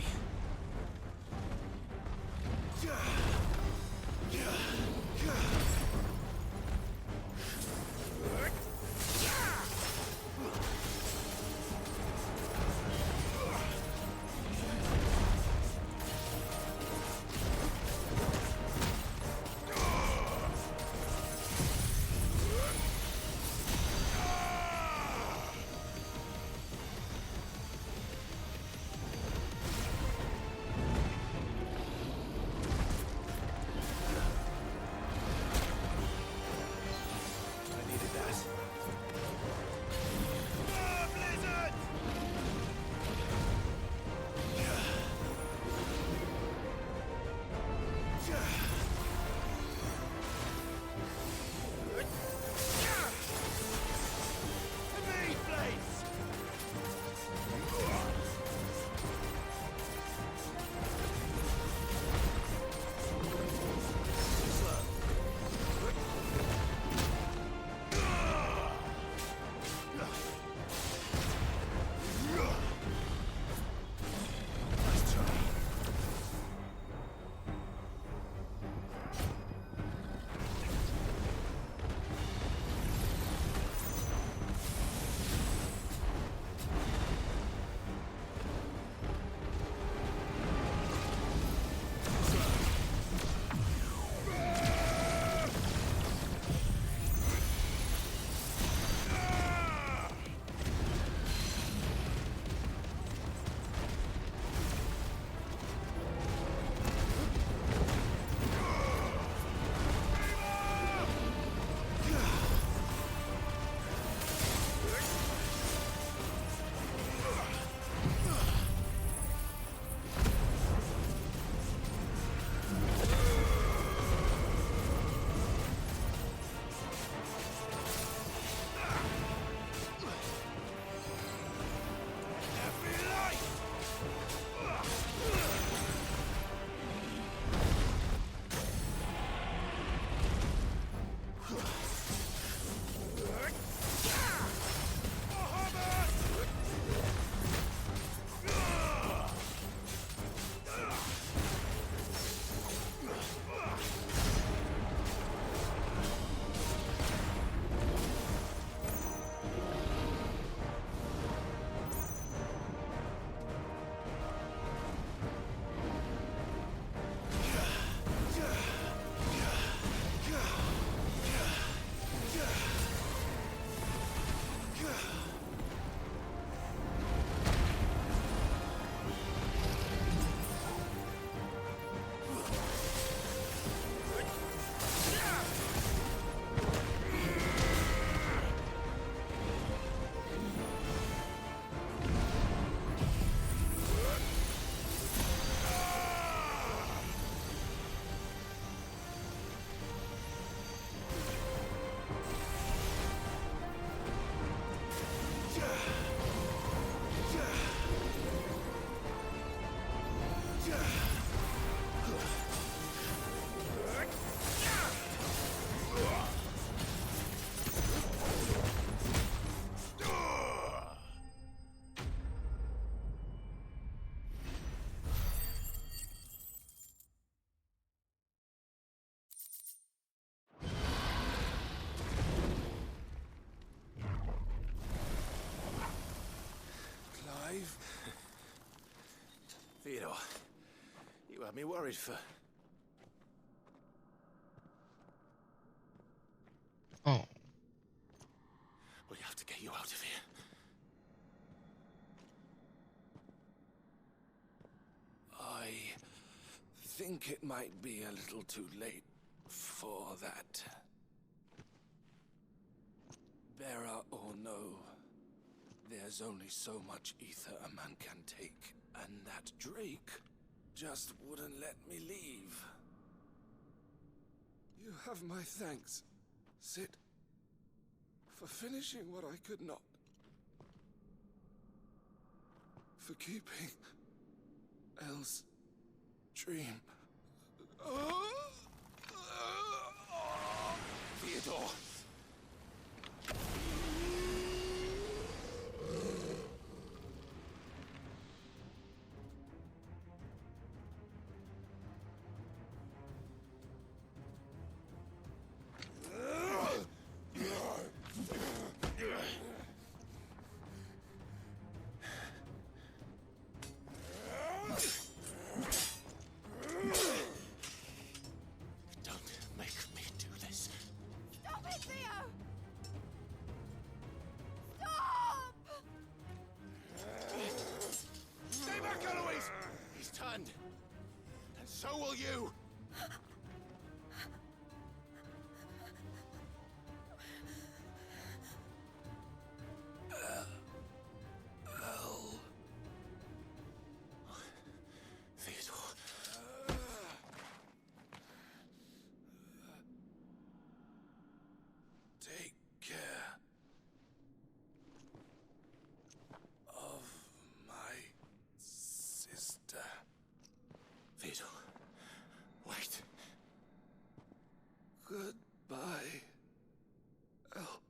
Speaker 3: Theodore, you had me worried for...
Speaker 1: Oh.
Speaker 3: We have to get you out of here.
Speaker 5: I think it might be a little too late for that. Bearer or no, there's only so much ether a man can take, and that Drake just wouldn't let me leave. You have my thanks, Sid, for finishing what I could not. For keeping Elle's dream.
Speaker 3: Theodore! So will you! Theodore.
Speaker 5: Take care of my sister.
Speaker 3: Theodore. Wait.
Speaker 5: Goodbye, Elle.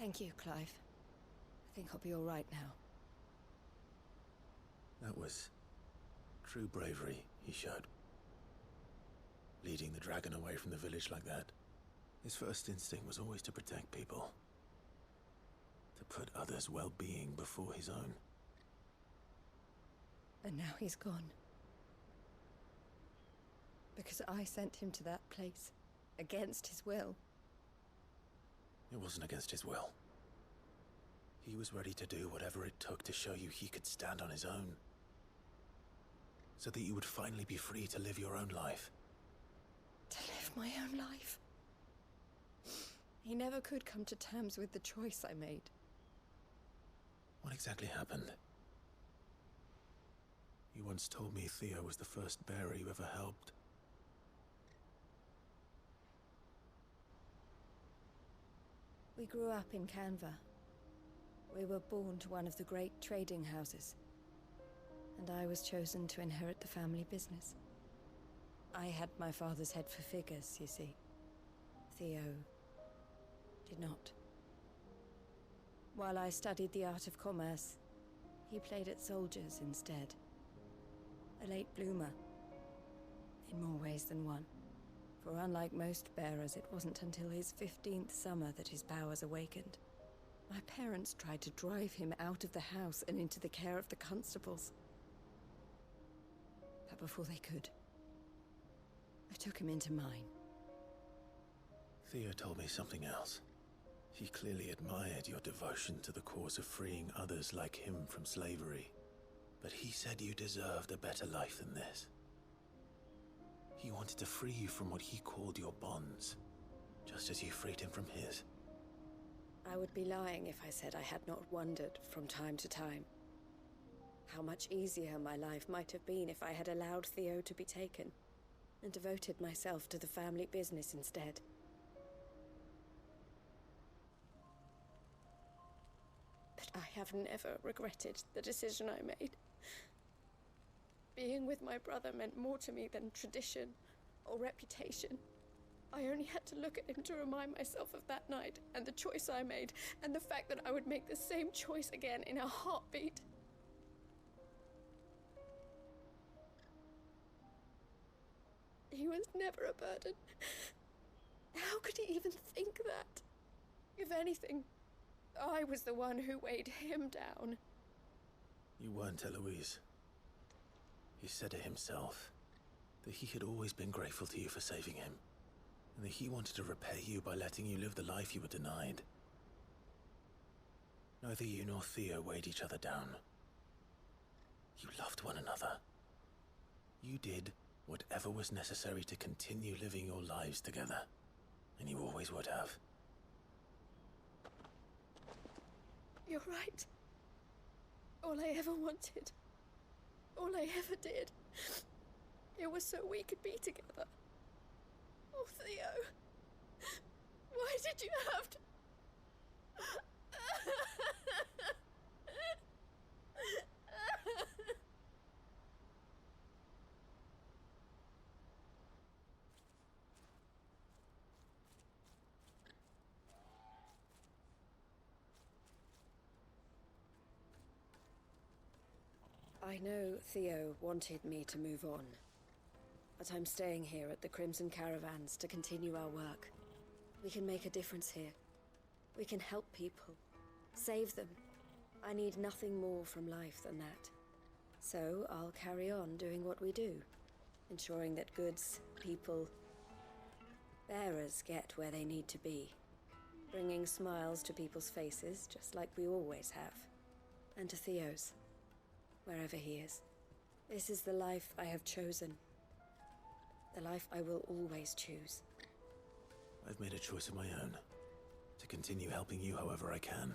Speaker 11: Thank you, Clive. I think I'll be all right now.
Speaker 3: That was true bravery he showed. Leading the dragon away from the village like that. His first instinct was always to protect people. To put others' well-being before his own.
Speaker 11: And now he's gone. Because I sent him to that place, against his will.
Speaker 3: It wasn't against his will. He was ready to do whatever it took to show you he could stand on his own. So that you would finally be free to live your own life.
Speaker 11: To live my own life? He never could come to terms with the choice I made.
Speaker 3: What exactly happened? You once told me Theo was the first bearer you ever helped.
Speaker 11: We grew up in Canva. We were born to one of the great trading houses. And I was chosen to inherit the family business. I had my father's head for figures, you see. Theo did not. While I studied the art of commerce, he played at soldiers instead. A late bloomer. In more ways than one. For unlike most bearers, it wasn't until his 15th summer that his powers awakened. My parents tried to drive him out of the house and into the care of the constables. But before they could, I took him into mine.
Speaker 3: Theo told me something else. He clearly admired your devotion to the cause of freeing others like him from slavery. But he said you deserved a better life than this. He wanted to free you from what he called your bonds, just as you freed him from his.
Speaker 11: I would be lying if I said I had not wondered from time to time how much easier my life might have been if I had allowed Theo to be taken and devoted myself to the family business instead. But I have never regretted the decision I made. Being with my brother meant more to me than tradition or reputation. I only had to look at him to remind myself of that night and the choice I made, and the fact that I would make the same choice again in a heartbeat. He was never a burden. How could he even think that? If anything, I was the one who weighed him down.
Speaker 3: You weren't, Eloise. He said it himself, that he had always been grateful to you for saving him, and that he wanted to repay you by letting you live the life you were denied. Neither you nor Theo weighed each other down. You loved one another. You did whatever was necessary to continue living your lives together, and you always would have.
Speaker 11: You're right. All I ever wanted, all I ever did, it was so we could be together. Oh, Theo, why did you have to... I know Theo wanted me to move on, but I'm staying here at the Crimson Caravans to continue our work. We can make a difference here. We can help people, save them. I need nothing more from life than that. So I'll carry on doing what we do, ensuring that goods, people, bearers get where they need to be, bringing smiles to people's faces just like we always have, and to Theo's, wherever he is. This is the life I have chosen. The life I will always choose.
Speaker 3: I've made a choice of my own, to continue helping you however I can,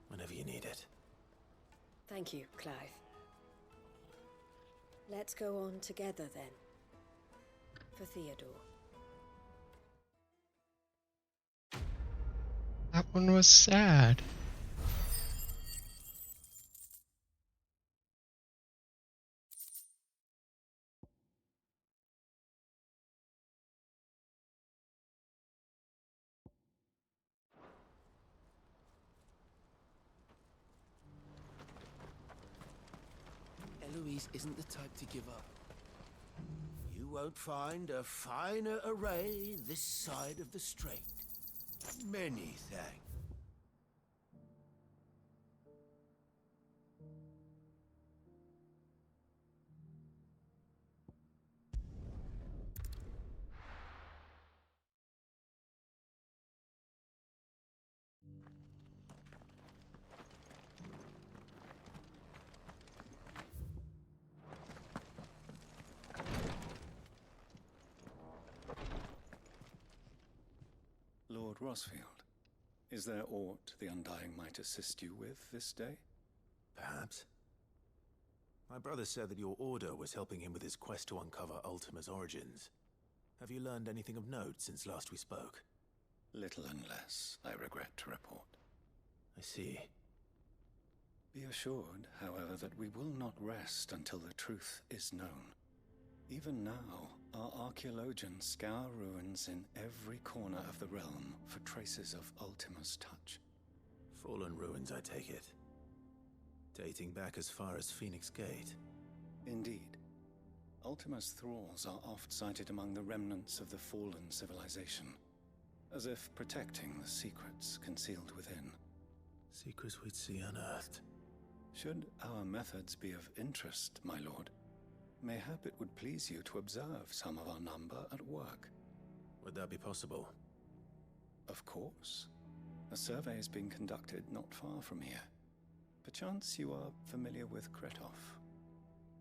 Speaker 3: whenever you need it.
Speaker 11: Thank you, Clive. Let's go on together then. For Theodore.
Speaker 1: That one was sad.
Speaker 18: Eloise isn't the type to give up. You won't find a finer array this side of the strait. Many thanks.
Speaker 5: Lord Rosfield, is there aught the Undying might assist you with this day?
Speaker 3: Perhaps. My brother said that your order was helping him with his quest to uncover Ultima's origins. Have you learned anything of note since last we spoke?
Speaker 5: Little and less, I regret to report.
Speaker 3: I see.
Speaker 5: Be assured, however, that we will not rest until the truth is known. Even now, our archaeologians scour ruins in every corner of the realm for traces of Ultima's touch.
Speaker 3: Fallen ruins, I take it. Dating back as far as Phoenix Gate.
Speaker 5: Indeed. Ultima's thralls are oft sighted among the remnants of the fallen civilization, as if protecting the secrets concealed within.
Speaker 3: Secrets we'd see unearthed.
Speaker 5: Should our methods be of interest, my lord, mayhap it would please you to observe some of our number at work.
Speaker 3: Would that be possible?
Speaker 8: Of course. A survey is being conducted not far from here. Perchance you are familiar with Kretov,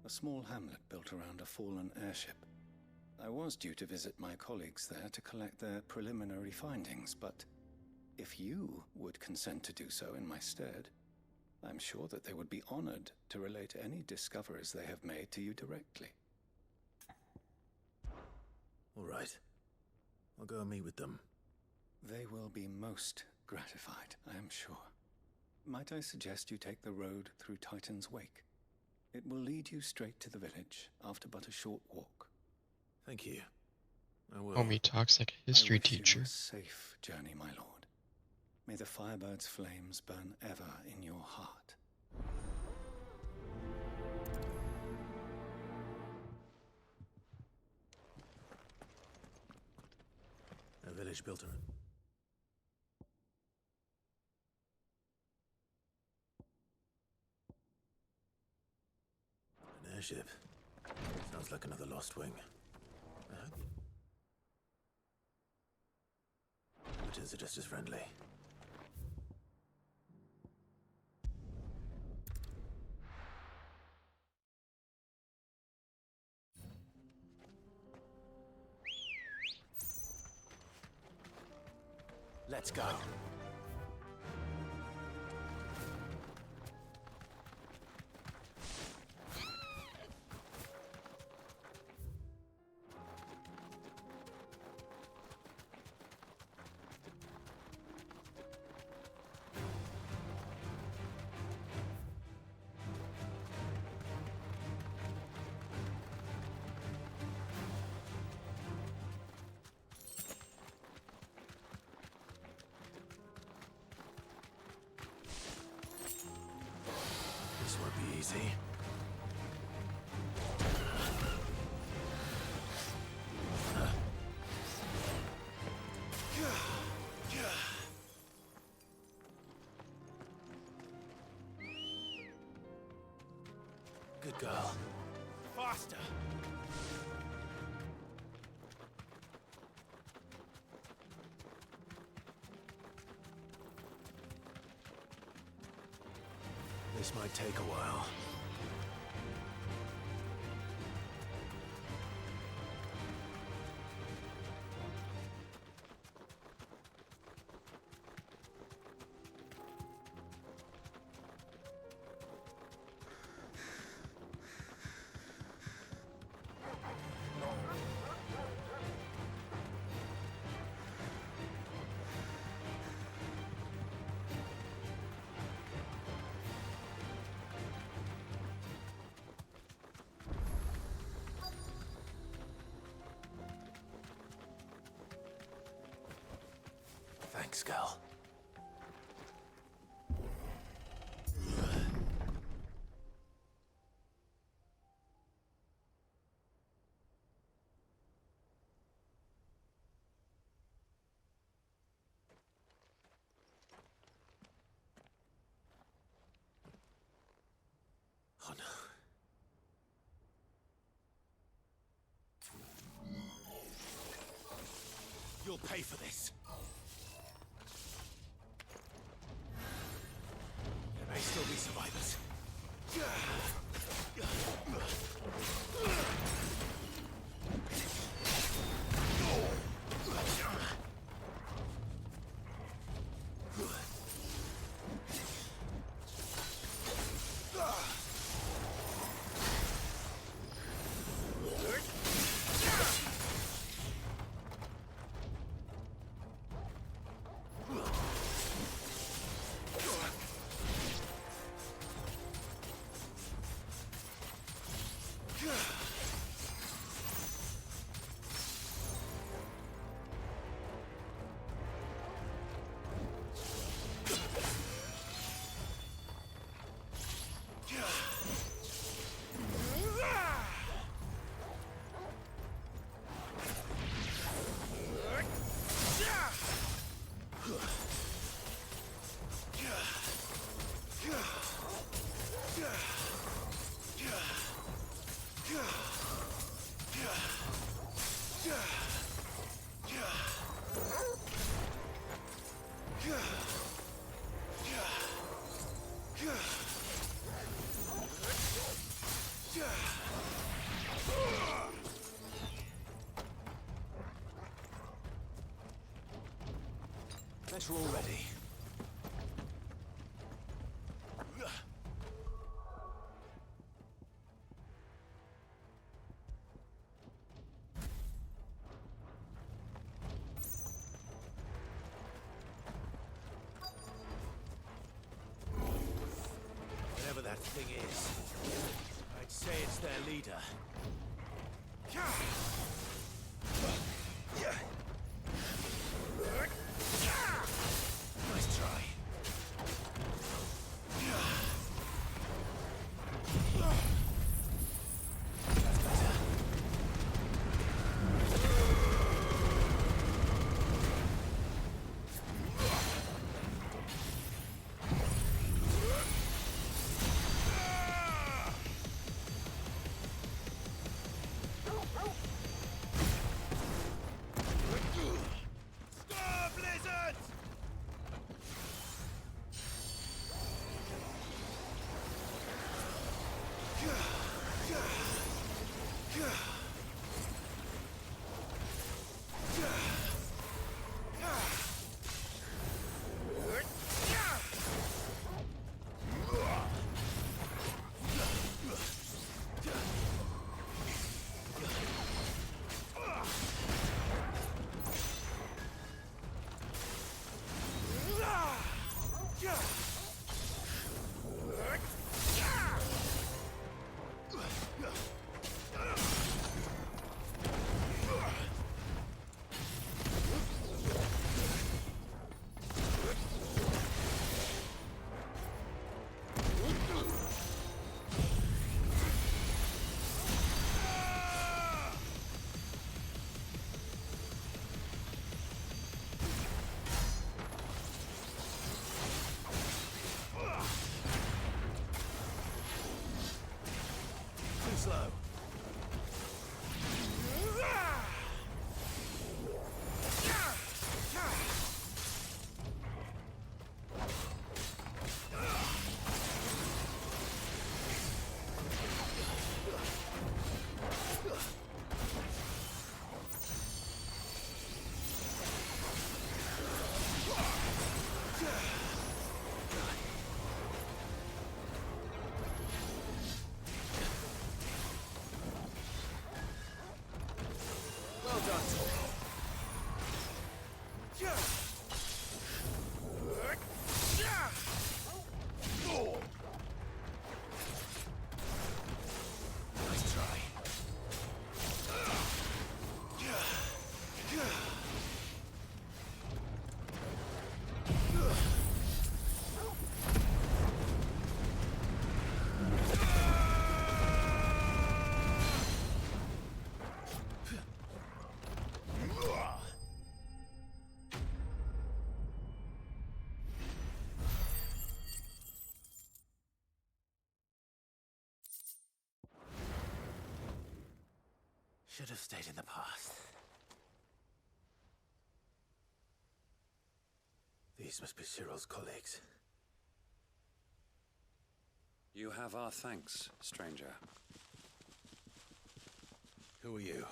Speaker 8: a small hamlet built around a fallen airship. I was due to visit my colleagues there to collect their preliminary findings, but if you would consent to do so in my stead, I'm sure that they would be honored to relate any discoveries they have made to you directly.
Speaker 3: All right. I'll go and meet with them.
Speaker 8: They will be most gratified, I am sure. Might I suggest you take the road through Titan's Wake? It will lead you straight to the village after but a short walk.
Speaker 3: Thank you. I will.
Speaker 1: Homie talks like a history
Speaker 8: I wish
Speaker 1: teacher.
Speaker 8: you a safe journey, my lord. May the Firebird's flames burn ever in your heart.
Speaker 3: A village built around. An airship. Sounds like another lost wing. Amateurs are just as friendly. Let's go. This won't be easy. Good girl. Faster! This might take a while. Thanks, girl. Oh no. You'll pay for this. There may still be survivors. Better already. Whatever that thing is, I'd say it's their leader. Nice try. That's better. Star blizzards! Too slow. Well done, Tor. Nice try. Should have stayed in the past. These must be Cyril's colleagues.
Speaker 15: You have our thanks, stranger.
Speaker 3: Who are you?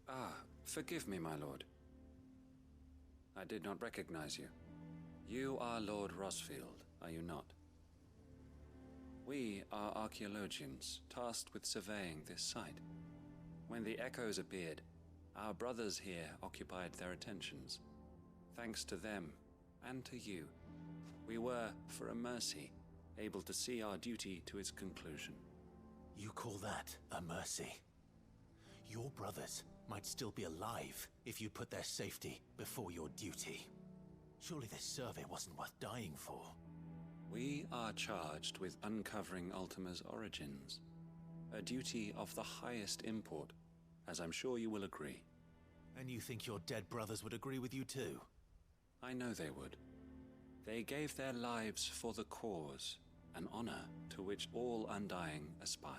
Speaker 15: Ah, forgive me, my lord. I did not recognize you. You are Lord Rosfield, are you not? We are archaeologians, tasked with surveying this site. When the echoes appeared, our brothers here occupied their attentions. Thanks to them, and to you, we were, for a mercy, able to see our duty to its conclusion.
Speaker 3: You call that a mercy? Your brothers might still be alive if you put their safety before your duty. Surely this survey wasn't worth dying for.
Speaker 15: We are charged with uncovering Ultima's origins. A duty of the highest import, as I'm sure you will agree.
Speaker 3: And you think your dead brothers would agree with you too?
Speaker 15: I know they would. They gave their lives for the cause, an honor to which all Undying aspire.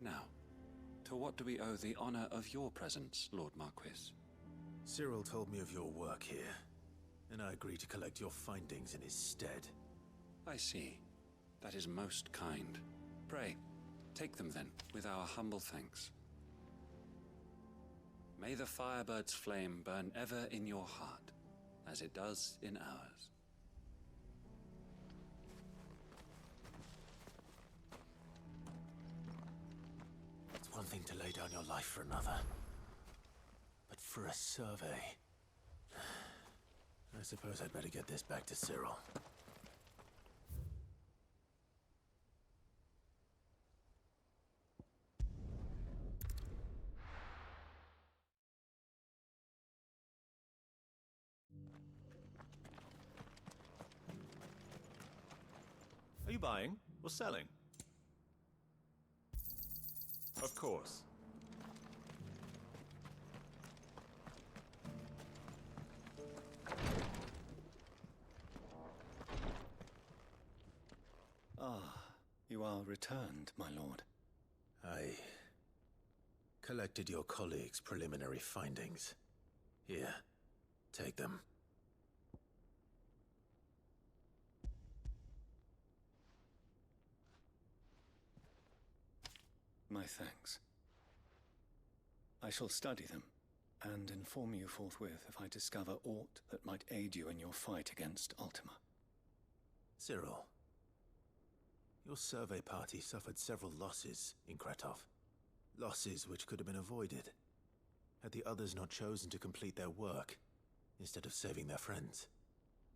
Speaker 15: Now, to what do we owe the honor of your presence, Lord Marquis?
Speaker 3: Cyril told me of your work here, and I agreed to collect your findings in his stead.
Speaker 15: I see. That is most kind. Pray, take them then, with our humble thanks. May the Firebird's flame burn ever in your heart, as it does in ours.
Speaker 3: It's one thing to lay down your life for another, but for a survey... I suppose I'd better get this back to Cyril.
Speaker 10: Are you buying or selling? Of course.
Speaker 8: Ah, you are returned, my lord.
Speaker 3: I collected your colleagues' preliminary findings. Here, take them.
Speaker 8: My thanks. I shall study them and inform you forthwith if I discover aught that might aid you in your fight against Ultima.
Speaker 3: Cyril, your survey party suffered several losses in Kretov. Losses which could have been avoided, had the others not chosen to complete their work instead of saving their friends.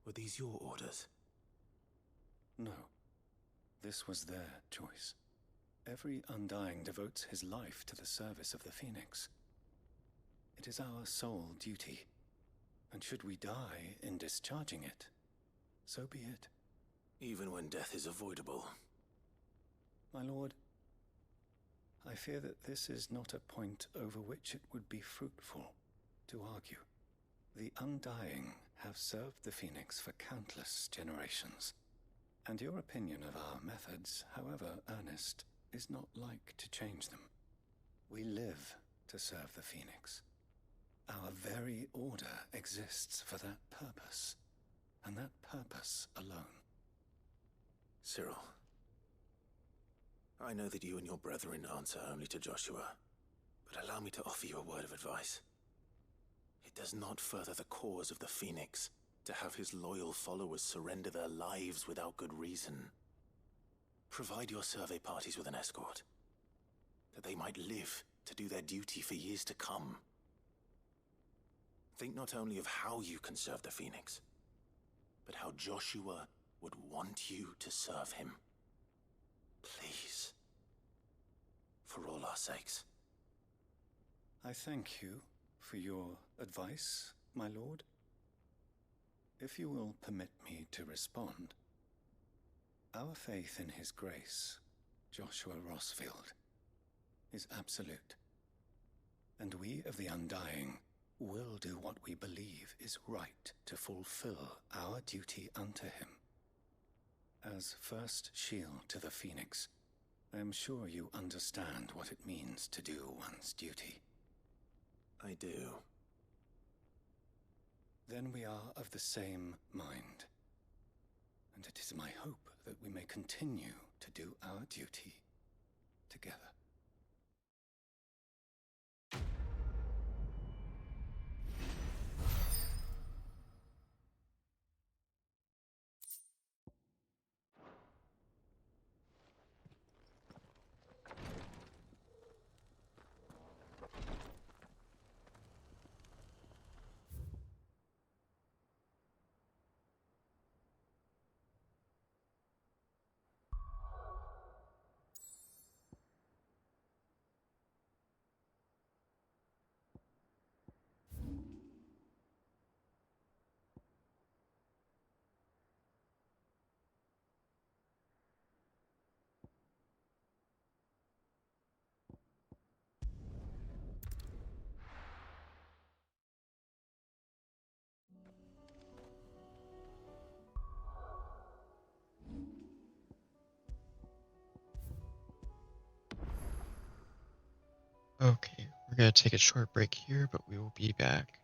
Speaker 3: Were these your orders?
Speaker 8: No. This was their choice. Every Undying devotes his life to the service of the Phoenix. It is our sole duty, and should we die in discharging it, so be it.
Speaker 3: Even when death is avoidable.
Speaker 8: My lord, I fear that this is not a point over which it would be fruitful to argue. The Undying have served the Phoenix for countless generations, and your opinion of our methods, however earnest, is not like to change them. We live to serve the Phoenix. Our very order exists for that purpose, and that purpose alone.
Speaker 3: Cyril, I know that you and your brethren answer only to Joshua, but allow me to offer you a word of advice. It does not further the cause of the Phoenix to have his loyal followers surrender their lives without good reason. Provide your survey parties with an escort, that they might live to do their duty for years to come. Think not only of how you can serve the Phoenix, but how Joshua would want you to serve him. Please. For all our sakes.
Speaker 8: I thank you for your advice, my lord. If you will permit me to respond, our faith in his grace, Joshua Rossfield, is absolute. And we of the Undying will do what we believe is right to fulfill our duty unto him. As first shield to the Phoenix, I am sure you understand what it means to do one's duty.
Speaker 3: I do.
Speaker 8: Then we are of the same mind. And it is my hope that we may continue to do our duty together.
Speaker 1: Okay, we're going to take a short break here, but we will be back.